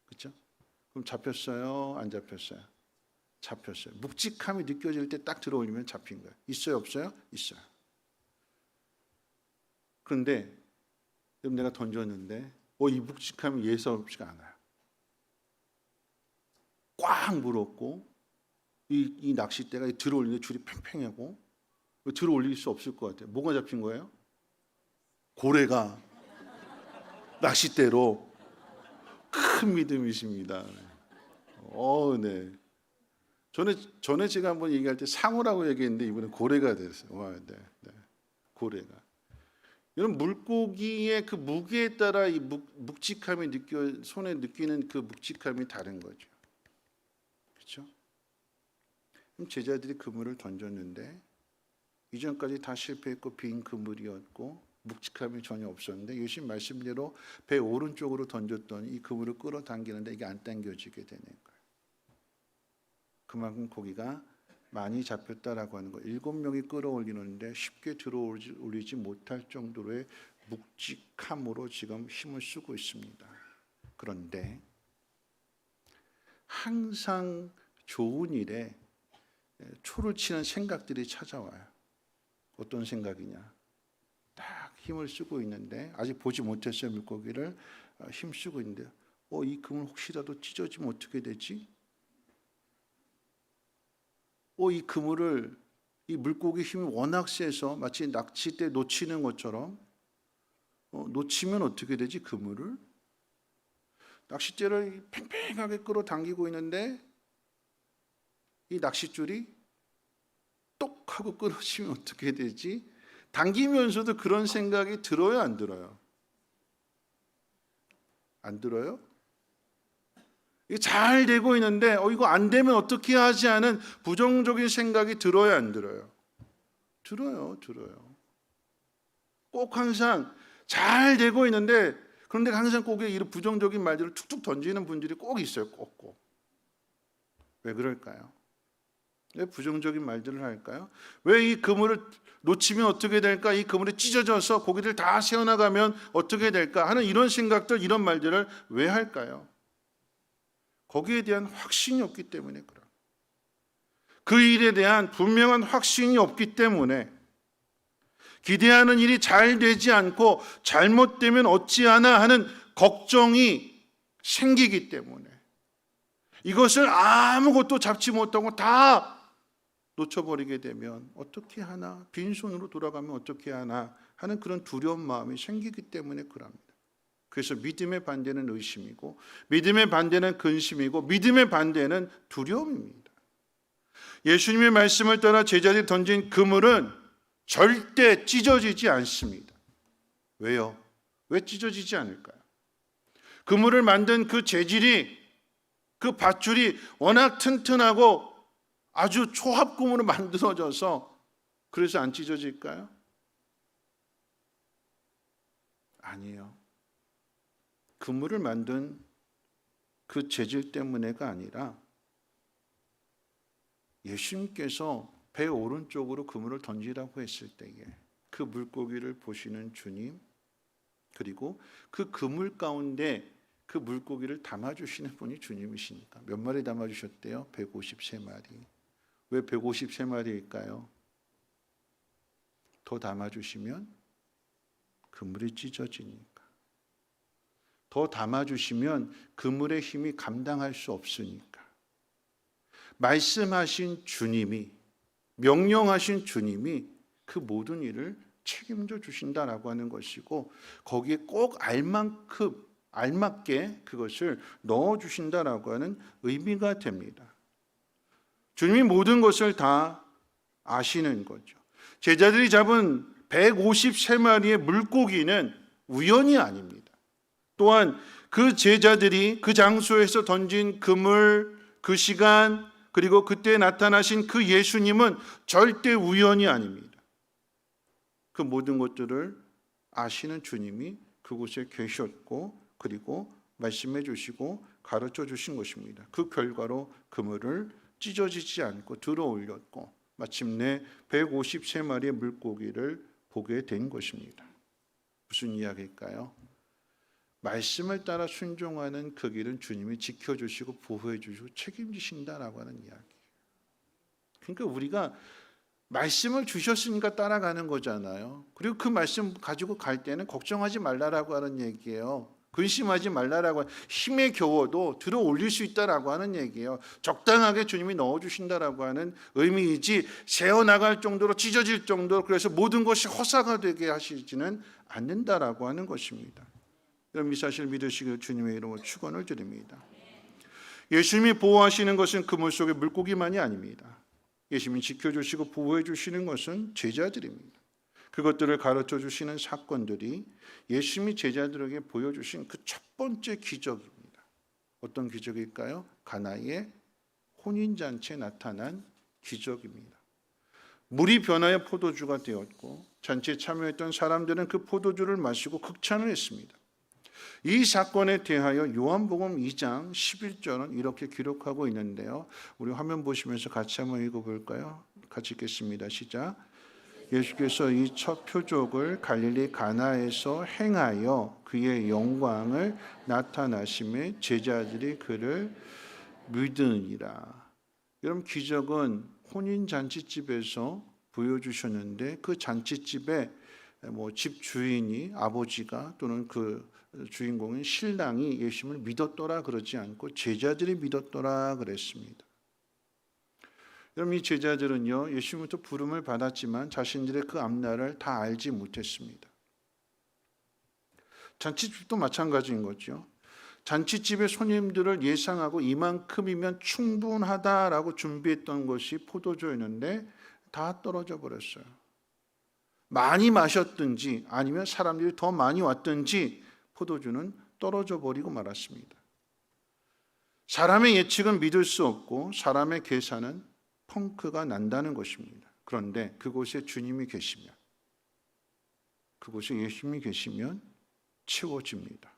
그렇죠? 그럼 잡혔어요? 안 잡혔어요? 잡혔어요. 묵직함이 느껴질 때 딱 들어 올리면 잡힌 거예요. 있어요? 없어요? 있어요. 그런데 내가 던졌는데 이 묵직함이 예사롭지가 않아요. 꽉 물었고 이 낚싯대가 들어 올리는데 줄이 팽팽하고 들어 올릴 수 없을 것 같아요. 뭐가 잡힌 거예요? 고래가 낚싯대로. 큰 믿음이십니다. 네. 전에 제가 한번 얘기할 때 상어라고 얘기했는데 이번에 고래가 됐어요. 와, 네. 고래가. 이런 물고기의 그 무게에 따라 이 묵직함이 손에 느끼는 그 묵직함이 다른 거죠. 그렇죠? 그럼 제자들이 그물을 던졌는데 이전까지 다 실패했고 빈 그물이었고 묵직함이 전혀 없었는데 예수님 말씀대로 배 오른쪽으로 던졌던 이 그물을 끌어당기는데 이게 안 당겨지게 되는 거예요. 그만큼 고기가 많이 잡혔다라고 하는 거예요. 7명이 끌어올리는데 쉽게 들어올리지 못할 정도로의 묵직함으로 지금 힘을 쓰고 있습니다. 그런데 항상 좋은 일에 초를 치는 생각들이 찾아와요. 어떤 생각이냐? 딱 힘을 쓰고 있는데 아직 보지 못했어요. 물고기를 힘쓰고 있는데 이 그물 혹시라도 찢어지면 어떻게 되지? 이 그물을 이 물고기 힘이 워낙 세서 마치 낚싯대 놓치는 것처럼 놓치면 어떻게 되지? 그물을 낚싯대를 팽팽하게 끌어당기고 있는데 이 낚싯줄이 똑 하고 끊어지면 어떻게 되지? 당기면서도 그런 생각이 들어요, 안 들어요? 안 들어요? 이게 잘 되고 있는데 이거 안 되면 어떻게 하지 하는 부정적인 생각이 들어요, 안 들어요? 들어요. 꼭 항상 잘 되고 있는데 그런데 항상 꼭 이런 부정적인 말들을 툭툭 던지는 분들이 꼭 있어요. 꼭. 왜 그럴까요? 왜 부정적인 말들을 할까요? 왜 이 그물을 놓치면 어떻게 될까? 이 그물이 찢어져서 고기를 다 세워나가면 어떻게 될까? 하는 이런 생각들, 이런 말들을 왜 할까요? 거기에 대한 확신이 없기 때문에 그래요. 그 일에 대한 분명한 확신이 없기 때문에 기대하는 일이 잘 되지 않고 잘못되면 어찌하나 하는 걱정이 생기기 때문에 이것을 아무것도 잡지 못하고 다 놓쳐버리게 되면 어떻게 하나, 빈손으로 돌아가면 어떻게 하나 하는 그런 두려운 마음이 생기기 때문에 그럽니다. 그래서 믿음의 반대는 의심이고 믿음의 반대는 근심이고 믿음의 반대는 두려움입니다. 예수님의 말씀을 따라 제자들이 던진 그물은 절대 찢어지지 않습니다. 왜요? 왜 찢어지지 않을까요? 그물을 만든 그 재질이, 그 밧줄이 워낙 튼튼하고 아주 초합금으로 만들어져서 그래서 안 찢어질까요? 아니에요. 그물을 만든 그 재질 때문에가 아니라 예수님께서 배 오른쪽으로 그물을 던지라고 했을 때에 그 물고기를 보시는 주님, 그리고 그 그물 가운데 그 물고기를 담아주시는 분이 주님이시니까. 몇 마리 담아주셨대요? 153마리. 왜 153마리일까요? 더 담아주시면 그물이 찢어지니까. 더 담아주시면 그물의 힘이 감당할 수 없으니까. 말씀하신 주님이, 명령하신 주님이 그 모든 일을 책임져 주신다라고 하는 것이고 거기에 꼭 알맞게 그것을 넣어주신다라고 하는 의미가 됩니다. 주님이 모든 것을 다 아시는 거죠. 제자들이 잡은 153마리의 물고기는 우연이 아닙니다. 또한 그 제자들이 그 장소에서 던진 그물, 그 시간, 그리고 그때 나타나신 그 예수님은 절대 우연이 아닙니다. 그 모든 것들을 아시는 주님이 그곳에 계셨고 그리고 말씀해 주시고 가르쳐 주신 것입니다. 그 결과로 그물을 찢어지지 않고 들어 올렸고 마침내 153마리의 물고기를 보게 된 것입니다. 무슨 이야기일까요? 말씀을 따라 순종하는 그 길은 주님이 지켜주시고 보호해 주시고 책임지신다라고 하는 이야기. 그러니까 우리가 말씀을 주셨으니까 따라가는 거잖아요. 그리고 그 말씀 가지고 갈 때는 걱정하지 말라라고 하는 얘기예요. 근심하지 말라라고, 힘에 겨워도 들어 올릴 수 있다라고 하는 얘기예요. 적당하게 주님이 넣어주신다라고 하는 의미이지 새어나갈 정도로 찢어질 정도로 그래서 모든 것이 허사가 되게 하시지는 않는다라고 하는 것입니다. 여러분 이 사실 믿으시길 주님의 이름으로 축원을 드립니다. 예수님이 보호하시는 것은 그물 속의 물고기만이 아닙니다. 예수님이 지켜주시고 보호해 주시는 것은 제자들입니다. 그것들을 가르쳐 주시는 사건들이 예수님이 제자들에게 보여주신 그 첫 번째 기적입니다. 어떤 기적일까요? 가나의 혼인잔치에 나타난 기적입니다. 물이 변하여 포도주가 되었고 잔치에 참여했던 사람들은 그 포도주를 마시고 극찬을 했습니다. 이 사건에 대하여 요한복음 2장 11절은 이렇게 기록하고 있는데요. 우리 화면 보시면서 같이 한번 읽어볼까요? 같이 읽겠습니다. 시작. 예수께서 이 첫 표적을 갈릴리 가나에서 행하여 그의 영광을 나타나심에 제자들이 그를 믿으니라. 여러분 기적은 혼인잔치집에서 보여주셨는데 그 잔치집에 집 주인이 아버지가 또는 그 주인공인 신랑이 예수님을 믿었더라 그러지 않고 제자들이 믿었더라 그랬습니다. 여러분 이 제자들은요 예수님부터 부름을 받았지만 자신들의 그 앞날을 다 알지 못했습니다. 잔치집도 마찬가지인 거죠. 잔치집의 손님들을 예상하고 이만큼이면 충분하다라고 준비했던 것이 포도주였는데 다 떨어져 버렸어요. 많이 마셨든지 아니면 사람들이 더 많이 왔든지 포도주는 떨어져 버리고 말았습니다. 사람의 예측은 믿을 수 없고 사람의 계산은 펑크가 난다는 것입니다. 그런데 그곳에 주님이 계시면, 그곳에 예수님이 계시면 채워집니다.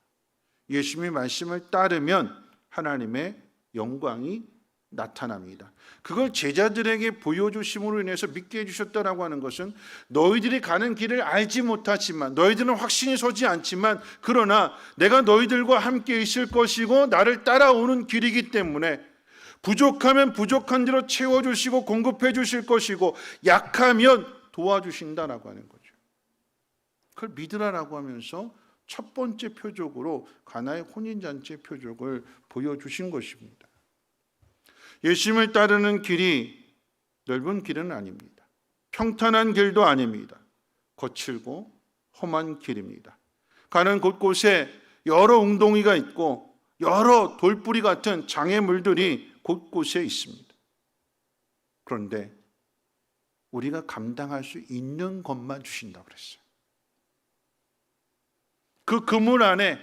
예수님의 말씀을 따르면 하나님의 영광이 나타납니다. 그걸 제자들에게 보여주심으로 인해서 믿게 해주셨다라고 하는 것은 너희들이 가는 길을 알지 못하지만 너희들은 확신이 서지 않지만 그러나 내가 너희들과 함께 있을 것이고 나를 따라오는 길이기 때문에 부족하면 부족한 대로 채워주시고 공급해 주실 것이고 약하면 도와주신다라고 하는 거죠. 그걸 믿으라라고 하면서 첫 번째 표적으로 가나의 혼인잔치의 표적을 보여주신 것입니다. 예수님을 따르는 길이 넓은 길은 아닙니다. 평탄한 길도 아닙니다. 거칠고 험한 길입니다. 가는 곳곳에 여러 웅덩이가 있고 여러 돌뿌리 같은 장애물들이 곳곳에 있습니다. 그런데 우리가 감당할 수 있는 것만 주신다고 그랬어요. 그 그물 안에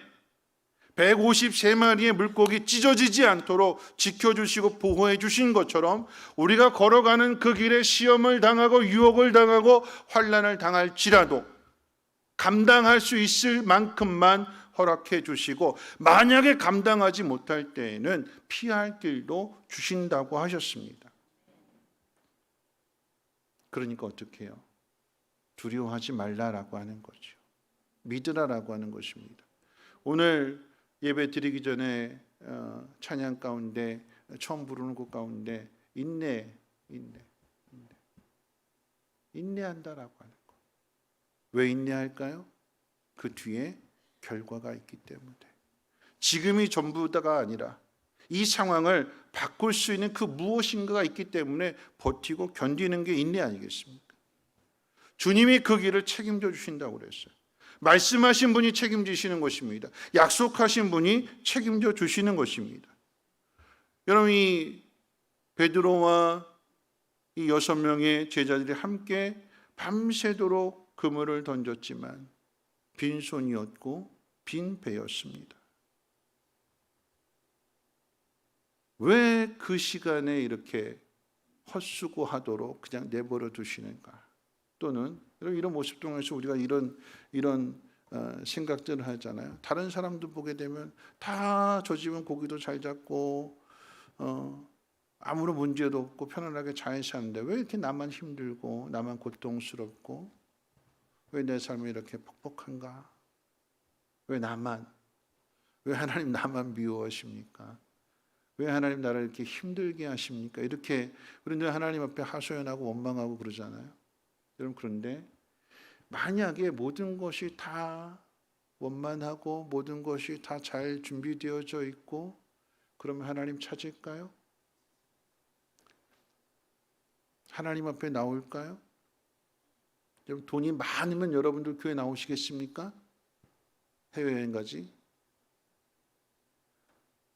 153마리의 물고기 찢어지지 않도록 지켜주시고 보호해 주신 것처럼 우리가 걸어가는 그 길에 시험을 당하고 유혹을 당하고 환난을 당할지라도 감당할 수 있을 만큼만 허락해 주시고 만약에 감당하지 못할 때에는 피할 길도 주신다고 하셨습니다. 그러니까 어떻게 해요? 두려워하지 말라라고 하는 거죠. 믿으라라고 하는 것입니다. 오늘 예배 드리기 전에 찬양 가운데 처음 부르는 곡 가운데 인내한다라고 하는 거. 왜 인내할까요? 그 뒤에 결과가 있기 때문에. 지금이 전부다가 아니라 이 상황을 바꿀 수 있는 그 무엇인가가 있기 때문에 버티고 견디는 게 인내 아니겠습니까? 주님이 그 길을 책임져 주신다고 그랬어요. 말씀하신 분이 책임지시는 것입니다. 약속하신 분이 책임져 주시는 것입니다. 여러분 이 베드로와 이 6명의 제자들이 함께 밤새도록 그물을 던졌지만 빈손이었고 빈 배였습니다. 왜 그 시간에 이렇게 헛수고하도록 그냥 내버려 두시는가? 또는 여러분, 이런 모습 통해서 우리가 이런 생각들을 하잖아요. 다른 사람도 보게 되면 다 저 집은 고기도 잘 잡고 아무런 문제도 없고 편안하게 잘 사는데 왜 이렇게 나만 힘들고 나만 고통스럽고 왜 내 삶이 이렇게 퍽퍽한가? 왜 하나님 나만 미워하십니까? 왜 하나님 나를 이렇게 힘들게 하십니까? 이렇게 우리는 하나님 앞에 하소연하고 원망하고 그러잖아요. 여러분, 그런데 만약에 모든 것이 다 원만하고 모든 것이 다 잘 준비되어져 있고 그러면 하나님 찾을까요? 하나님 앞에 나올까요? 여러분, 돈이 많으면 여러분들 교회 나오시겠습니까? 해외여행 가지?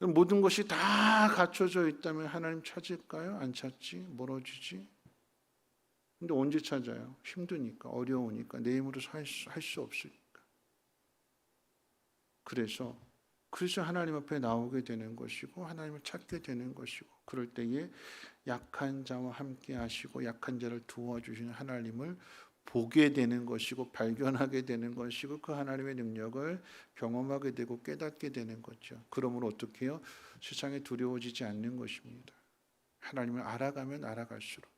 모든 것이 다 갖춰져 있다면 하나님 찾을까요? 안 찾지? 멀어지지? 근데 언제 찾아요? 힘드니까, 어려우니까, 내 힘으로 할 수 없으니까. 그래서 하나님 앞에 나오게 되는 것이고 하나님을 찾게 되는 것이고, 그럴 때에 약한 자와 함께 하시고 약한 자를 도와주시는 하나님을 보게 되는 것이고 발견하게 되는 것이고 그 하나님의 능력을 경험하게 되고 깨닫게 되는 거죠. 그러므로 어떻게 해요? 세상에 두려워지지 않는 것입니다. 하나님을 알아가면 알아갈수록,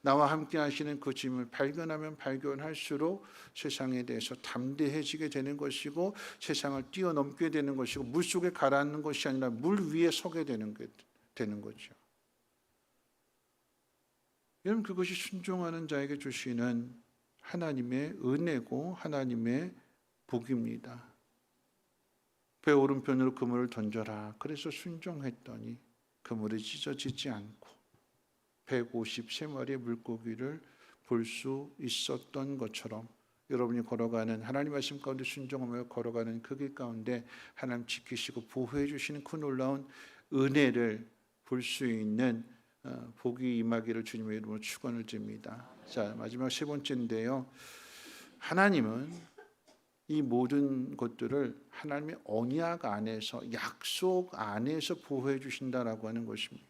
나와 함께 하시는 그 주님을 발견하면 발견할수록 세상에 대해서 담대해지게 되는 것이고 세상을 뛰어넘게 되는 것이고 물속에 가라앉는 것이 아니라 물 위에 서게 되는 거죠. 여러분, 그것이 순종하는 자에게 주시는 하나님의 은혜고 하나님의 복입니다. 배 오른편으로 그물을 던져라. 그래서 순종했더니 그물이 찢어지지 않고 153마리의 물고기를 볼 수 있었던 것처럼 여러분이 걸어가는 하나님 말씀 가운데 순종하며 걸어가는 그 길 가운데 하나님 지키시고 보호해 주시는 그 놀라운 은혜를 볼 수 있는 복이 임하기를 주님의 이름으로 축원을 드립니다. 자, 마지막 세 번째인데요. 하나님은 이 모든 것들을 하나님의 언약 안에서, 약속 안에서 보호해 주신다라고 하는 것입니다.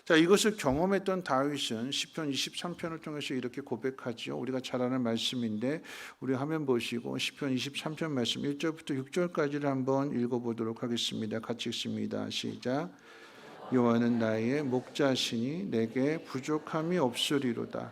자, 이것을 경험했던 다윗은 시편 23편을 통해서 이렇게 고백하죠. 우리가 잘 아는 말씀인데 우리 화면 보시고 시편 23편 말씀 1절부터 6절까지를 한번 읽어보도록 하겠습니다. 같이 읽습니다. 시작. 여호와는 나의 목자시니 내게 부족함이 없으리로다.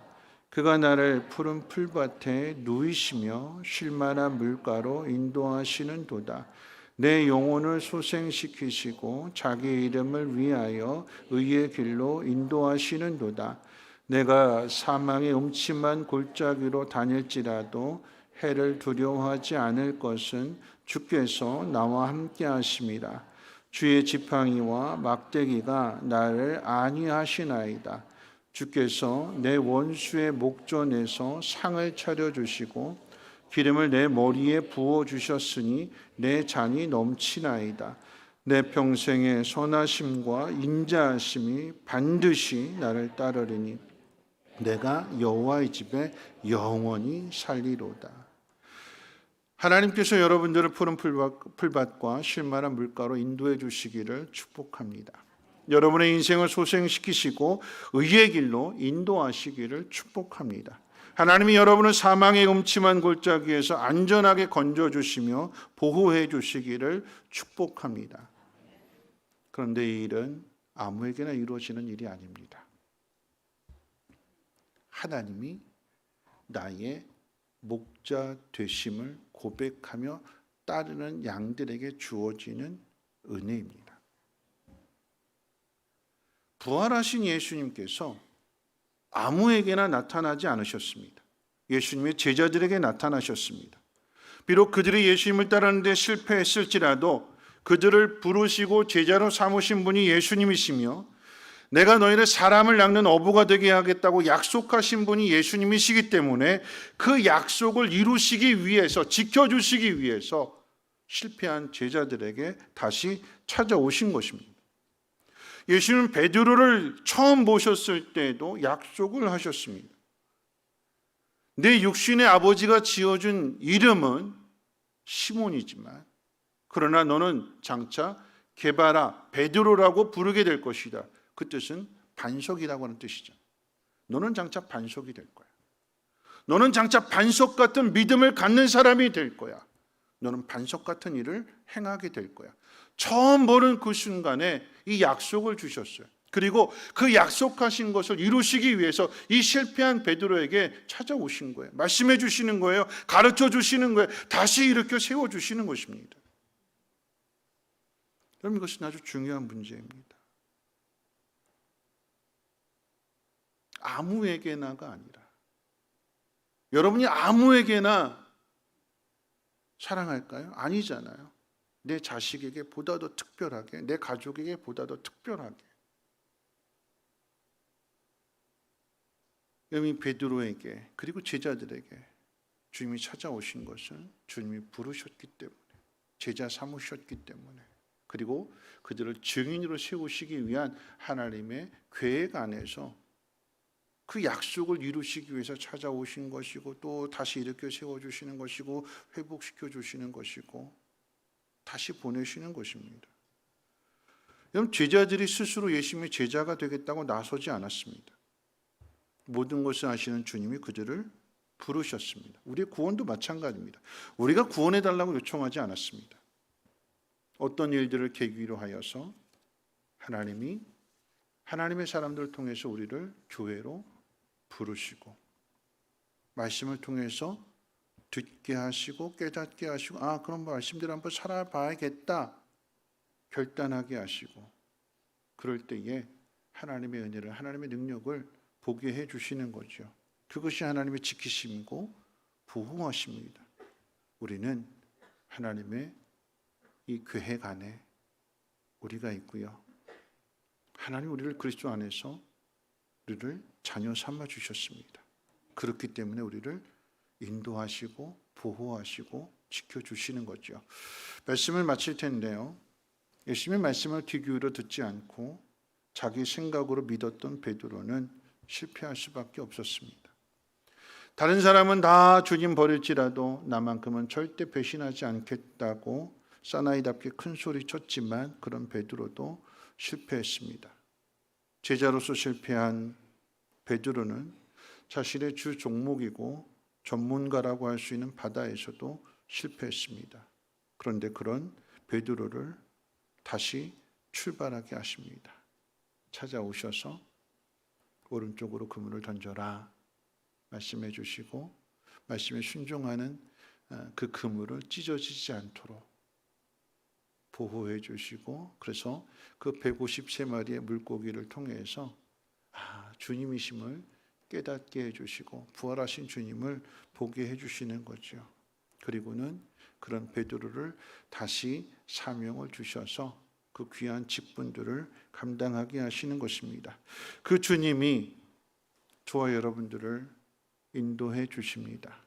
그가 나를 푸른 풀밭에 누이시며 쉴 만한 물가로 인도하시는 도다. 내 영혼을 소생시키시고 자기 이름을 위하여 의의 길로 인도하시는 도다. 내가 사망의 음침한 골짜기로 다닐지라도 해를 두려워하지 않을 것은 주께서 나와 함께 하심이라. 주의 지팡이와 막대기가 나를 안위하시나이다. 주께서 내 원수의 목전에서 상을 차려주시고 기름을 내 머리에 부어주셨으니 내 잔이 넘치나이다. 내 평생의 선하심과 인자하심이 반드시 나를 따르리니 내가 여호와의 집에 영원히 살리로다. 하나님께서 여러분들을 푸른 풀밭과 쉴만한 물가로 인도해 주시기를 축복합니다. 여러분의 인생을 소생시키시고 의의 길로 인도하시기를 축복합니다. 하나님이 여러분을 사망의 음침한 골짜기에서 안전하게 건져주시며 보호해 주시기를 축복합니다. 그런데 이 일은 아무에게나 이루어지는 일이 아닙니다. 하나님이 나의 목자 되심을 고백하며 따르는 양들에게 주어지는 은혜입니다. 부활하신 예수님께서 아무에게나 나타나지 않으셨습니다. 예수님의 제자들에게 나타나셨습니다. 비록 그들이 예수님을 따르는데 실패했을지라도 그들을 부르시고 제자로 삼으신 분이 예수님이시며 내가 너희를 사람을 낚는 어부가 되게 하겠다고 약속하신 분이 예수님이시기 때문에 그 약속을 이루시기 위해서, 지켜주시기 위해서 실패한 제자들에게 다시 찾아오신 것입니다. 예수님은 베드로를 처음 보셨을 때도 약속을 하셨습니다. 내 육신의 아버지가 지어준 이름은 시몬이지만 그러나 너는 장차 게바라, 베드로라고 부르게 될 것이다. 그 뜻은 반석이라고 하는 뜻이죠. 너는 장차 반석이 될 거야. 너는 장차 반석 같은 믿음을 갖는 사람이 될 거야. 너는 반석 같은 일을 행하게 될 거야. 처음 보는 그 순간에 이 약속을 주셨어요. 그리고 그 약속하신 것을 이루시기 위해서 이 실패한 베드로에게 찾아오신 거예요. 말씀해 주시는 거예요. 가르쳐 주시는 거예요. 다시 일으켜 세워 주시는 것입니다. 여러분, 이것은 아주 중요한 문제입니다. 아무에게나가 아니라, 여러분이 아무에게나 사랑할까요? 아니잖아요. 내 자식에게 보다 더 특별하게, 내 가족에게 보다 더 특별하게. 여러분이 베드로에게, 그리고 제자들에게 주님이 찾아오신 것은 주님이 부르셨기 때문에, 제자 삼으셨기 때문에, 그리고 그들을 증인으로 세우시기 위한 하나님의 계획 안에서 그 약속을 이루시기 위해서 찾아오신 것이고, 또 다시 일으켜 세워주시는 것이고, 회복시켜 주시는 것이고, 다시 보내시는 것입니다. 여러분, 제자들이 스스로 예수님의 제자가 되겠다고 나서지 않았습니다. 모든 것을 아시는 주님이 그들을 부르셨습니다. 우리의 구원도 마찬가지입니다. 우리가 구원해달라고 요청하지 않았습니다. 어떤 일들을 계기로 하여서 하나님이 하나님의 사람들을 통해서 우리를 교회로 부르시고, 말씀을 통해서 듣게 하시고 깨닫게 하시고, 그런 말씀대로 한번 살아봐야겠다 결단하게 하시고, 그럴 때에 하나님의 은혜를, 하나님의 능력을 보게 해주시는 거죠. 그것이 하나님의 지키심이고 보호하십니다. 우리는 하나님의 이 계획 안에 우리가 있고요, 하나님 우리를 그리스도 안에서 우리를 자녀 삼아 주셨습니다. 그렇기 때문에 우리를 인도하시고 보호하시고 지켜주시는 거죠. 말씀을 마칠 텐데요, 예수님의 말씀을 귀 기울여 듣지 않고 자기 생각으로 믿었던 베드로는 실패할 수밖에 없었습니다. 다른 사람은 다 주님 버릴지라도 나만큼은 절대 배신하지 않겠다고 사나이답게 큰 소리 쳤지만, 그런 베드로도 실패했습니다. 제자로서 실패한 베드로는 자신의 주 종목이고 전문가라고 할 수 있는 바다에서도 실패했습니다. 그런데 그런 베드로를 다시 출발하게 하십니다. 찾아오셔서 오른쪽으로 그물을 던져라 말씀해 주시고, 말씀에 순종하는 그 그물을 찢어지지 않도록 보호해 주시고, 그래서 그 153마리의 물고기를 통해서 주님이심을 깨닫게 해주시고 부활하신 주님을 보게 해주시는 거죠. 그리고는 그런 베드로를 다시 사명을 주셔서 그 귀한 직분들을 감당하게 하시는 것입니다. 그 주님이 저와 여러분들을 인도해 주십니다.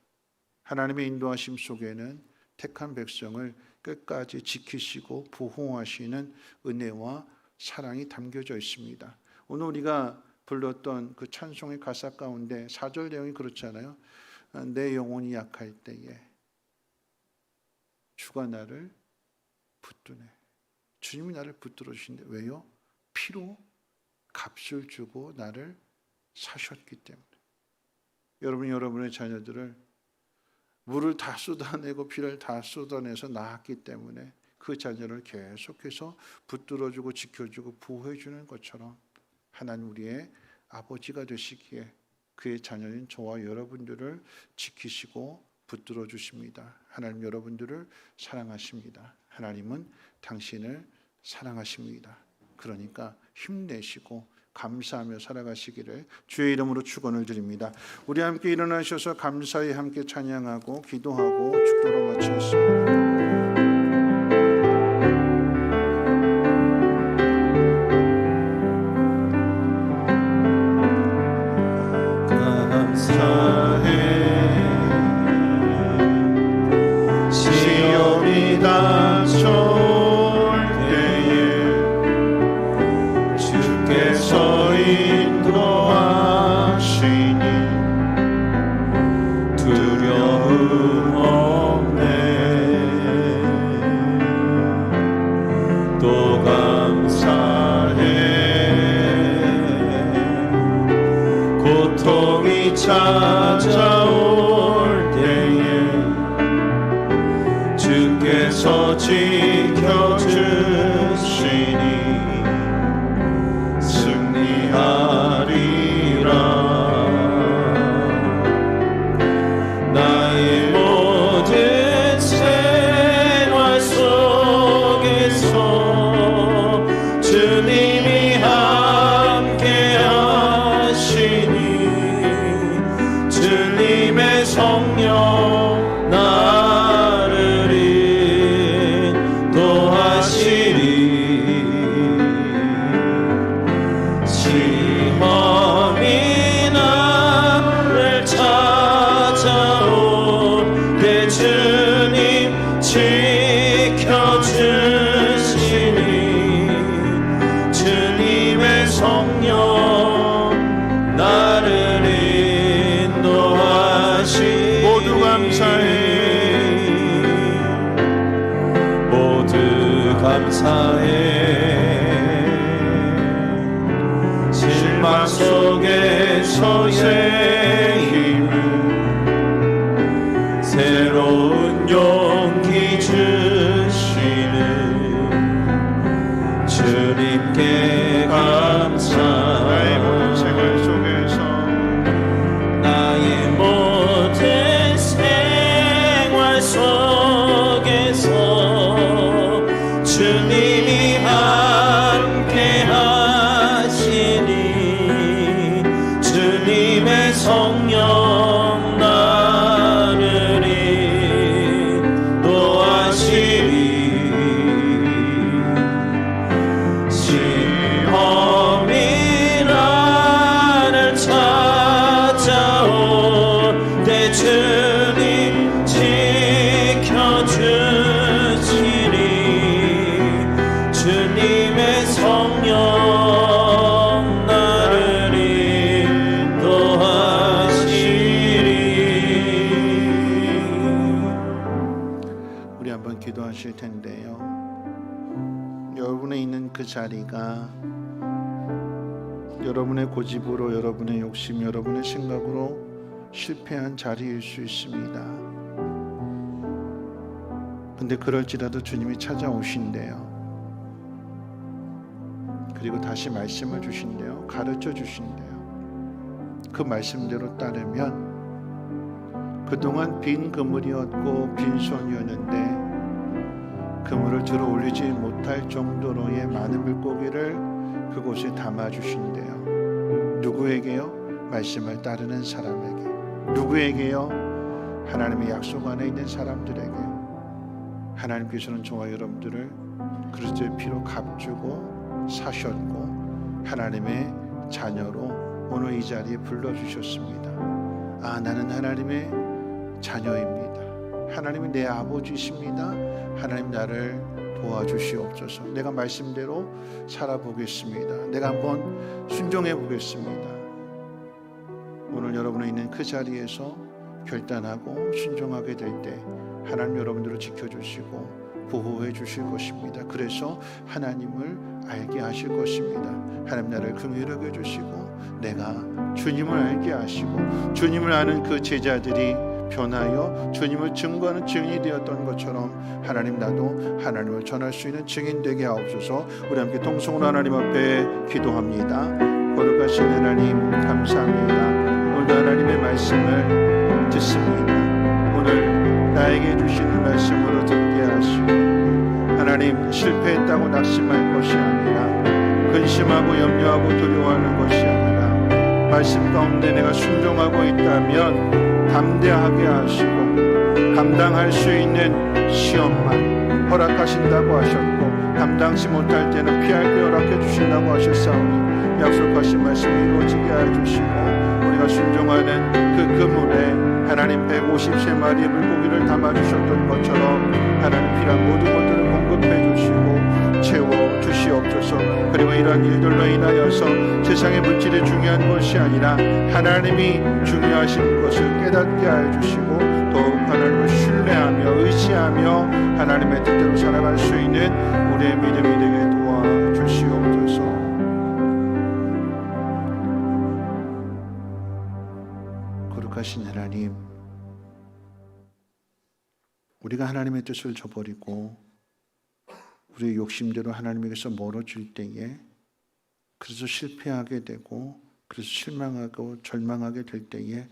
하나님의 인도하심 속에는 택한 백성을 끝까지 지키시고 보호하시는 은혜와 사랑이 담겨져 있습니다. 오늘 우리가 불렀던 그 찬송의 가사 가운데 4절 내용이 그렇잖아요. 내 영혼이 약할 때에 주가 나를 붙드네. 주님이 나를 붙들어 주신데, 왜요? 피로 값을 주고 나를 사셨기 때문에. 여러분이 여러분의 자녀들을 물을 다 쏟아내고 피를 다 쏟아내서 낳았기 때문에 그 자녀를 계속해서 붙들어주고 지켜주고 보호해주는 것처럼 하나님 우리의 아버지가 되시기에 그의 자녀인 저와 여러분들을 지키시고 붙들어 주십니다. 하나님 여러분들을 사랑하십니다. 하나님은 당신을 사랑하십니다. 그러니까 힘내시고 감사하며 살아가시기를 주의 이름으로 축원을 드립니다. 우리 함께 일어나셔서 감사히 함께 찬양하고 기도하고 축도로 마치겠습니다. 시험이 닥쳐올 때에 주께서 인도하시니 두려움 없네. 속에서 지켜주시니 승리하리라. 나의 모든 생활 속에서 주님이 함께 하시니 주님의 성령 나를 인도하시리. 시험이 나를 찾아올 때 주님 지켜주시니 주님의 성령 나를 인도하시니. 모두 감사해, 모두 감사해. 실망 속에서의 힘을 새로운 용기 주시는 주님께 감사. 나의 모든 생활 속에서 나의 모든 생활 속에서 주님이 함께 하시니 주님의 성령 나를 인도하시니. 시험이 나를 찾아올 때 주님 지켜주시니 주님의 성령 나를 인도하시리. 우리 한번 기도하실 텐데요. 여러분의 있는 그 자리가 여러분의 고집으로, 여러분의 욕심, 여러분의 생각으로 실패한 자리일 수 있습니다. 근데 그럴지라도 주님이 찾아오신대요. 그리고 다시 말씀을 주신대요. 가르쳐 주신대요. 그 말씀대로 따르면 그동안 빈 그물이었고 빈손이었는데 그물을 들어 올리지 못할 정도로의 많은 물고기를 그곳에 담아주신대요. 누구에게요? 말씀을 따르는 사람에게. 누구에게요? 하나님의 약속 안에 있는 사람들에게요. 하나님께서는 저와 여러분들을 그리스도의 피로 값주고 사셨고 하나님의 자녀로 오늘 이 자리에 불러주셨습니다. 아, 나는 하나님의 자녀입니다. 하나님이 내 아버지이십니다. 하나님 나를 도와주시옵소서. 내가 말씀대로 살아보겠습니다. 내가 한번 순종해 보겠습니다. 오늘 여러분이 있는 그 자리에서 결단하고 순종하게 될 때 하나님 여러분들을 지켜주시고 보호해 주실 것입니다. 그래서 하나님을 알게 하실 것입니다. 하나님 나를 긍휼하게 해주시고 내가 주님을 알게 하시고 주님을 아는 그 제자들이 변하여 주님을 증거하는 증인이 되었던 것처럼 하나님 나도 하나님을 전할 수 있는 증인 되게 하옵소서. 우리 함께 통성으로 하나님 앞에 기도합니다. 거룩하신 하나님 감사합니다. 오늘 하나님의 말씀을 듣습니다. 오늘 나에게 주시는 말씀으로 듣게 하시고 하나님 실패했다고 낙심할 것이 아니라 근심하고 염려하고 두려워하는 것이 아니라 말씀 가운데 내가 순종하고 있다면 담대하게 하시고 감당할 수 있는 시험만 허락하신다고 하셨고 감당치 못할 때는 피할 때 허락해 주신다고 하셨사오니 약속하신 말씀이 이루어지게 해주시고 우리가 순종하는 그 그물에 하나님 150마리의 물고기를 담아주셨던 것처럼 하나님 필요한 모든 것들을 공급해 주시고 채워 주시옵소서. 그리고 이러한 일들로 인하여서 세상의 물질이 중요한 것이 아니라 하나님이 중요하신 것을 깨닫게 하여 주시고 더욱 하나님을 신뢰하며 의지하며 하나님의 뜻대로 살아갈 수 있는 우리의 믿음이 되게 도와주시옵소서. 거룩하신 하나님, 우리가 하나님의 뜻을 저버리고 우리의 욕심대로 하나님에게서 멀어질 때에, 그래서 실패하게 되고 그래서 실망하고 절망하게 될 때에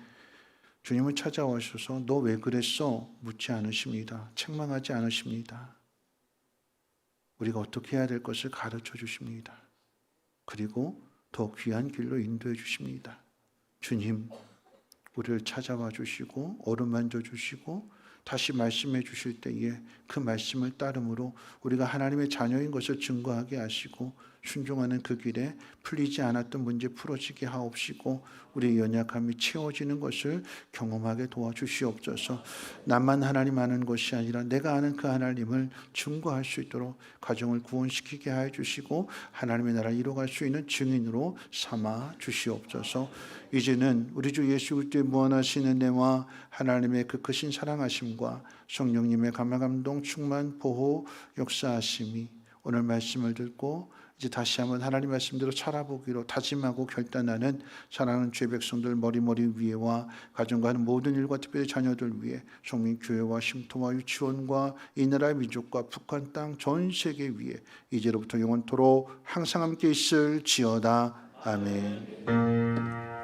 주님은 찾아오셔서 너 왜 그랬어? 묻지 않으십니다. 책망하지 않으십니다. 우리가 어떻게 해야 될 것을 가르쳐 주십니다. 그리고 더 귀한 길로 인도해 주십니다. 주님, 우리를 찾아와 주시고 어루만져 주시고 다시 말씀해 주실 때에 그 말씀을 따름으로 우리가 하나님의 자녀인 것을 증거하게 하시고 순종하는 그 길에 풀리지 않았던 문제 풀어지게 하옵시고 우리의 연약함이 채워지는 것을 경험하게 도와주시옵소서. 나만 하나님 아는 것이 아니라 내가 아는 그 하나님을 증거할 수 있도록 가정을 구원시키게 하여 주시고 하나님의 나라 이루어갈 수 있는 증인으로 삼아 주시옵소서. 이제는 우리 주 예수 그리스도의 무한하신 은혜와 하나님의 그 크신 사랑하심과 성령님의 감화감동 충만 보호 역사하심이 오늘 말씀을 듣고 이제 다시 한번 하나님 말씀대로 살아보기로 다짐하고 결단하는 사랑하는 주의 백성들 머리머리 위에와 가정과 하는 모든 일과 특별히 자녀들 위해 성민교회와 쉼터와 유치원과 이 나라의 민족과 북한 땅 전 세계 위에 이제로부터 영원토록 항상 함께 있을지어다. 아멘.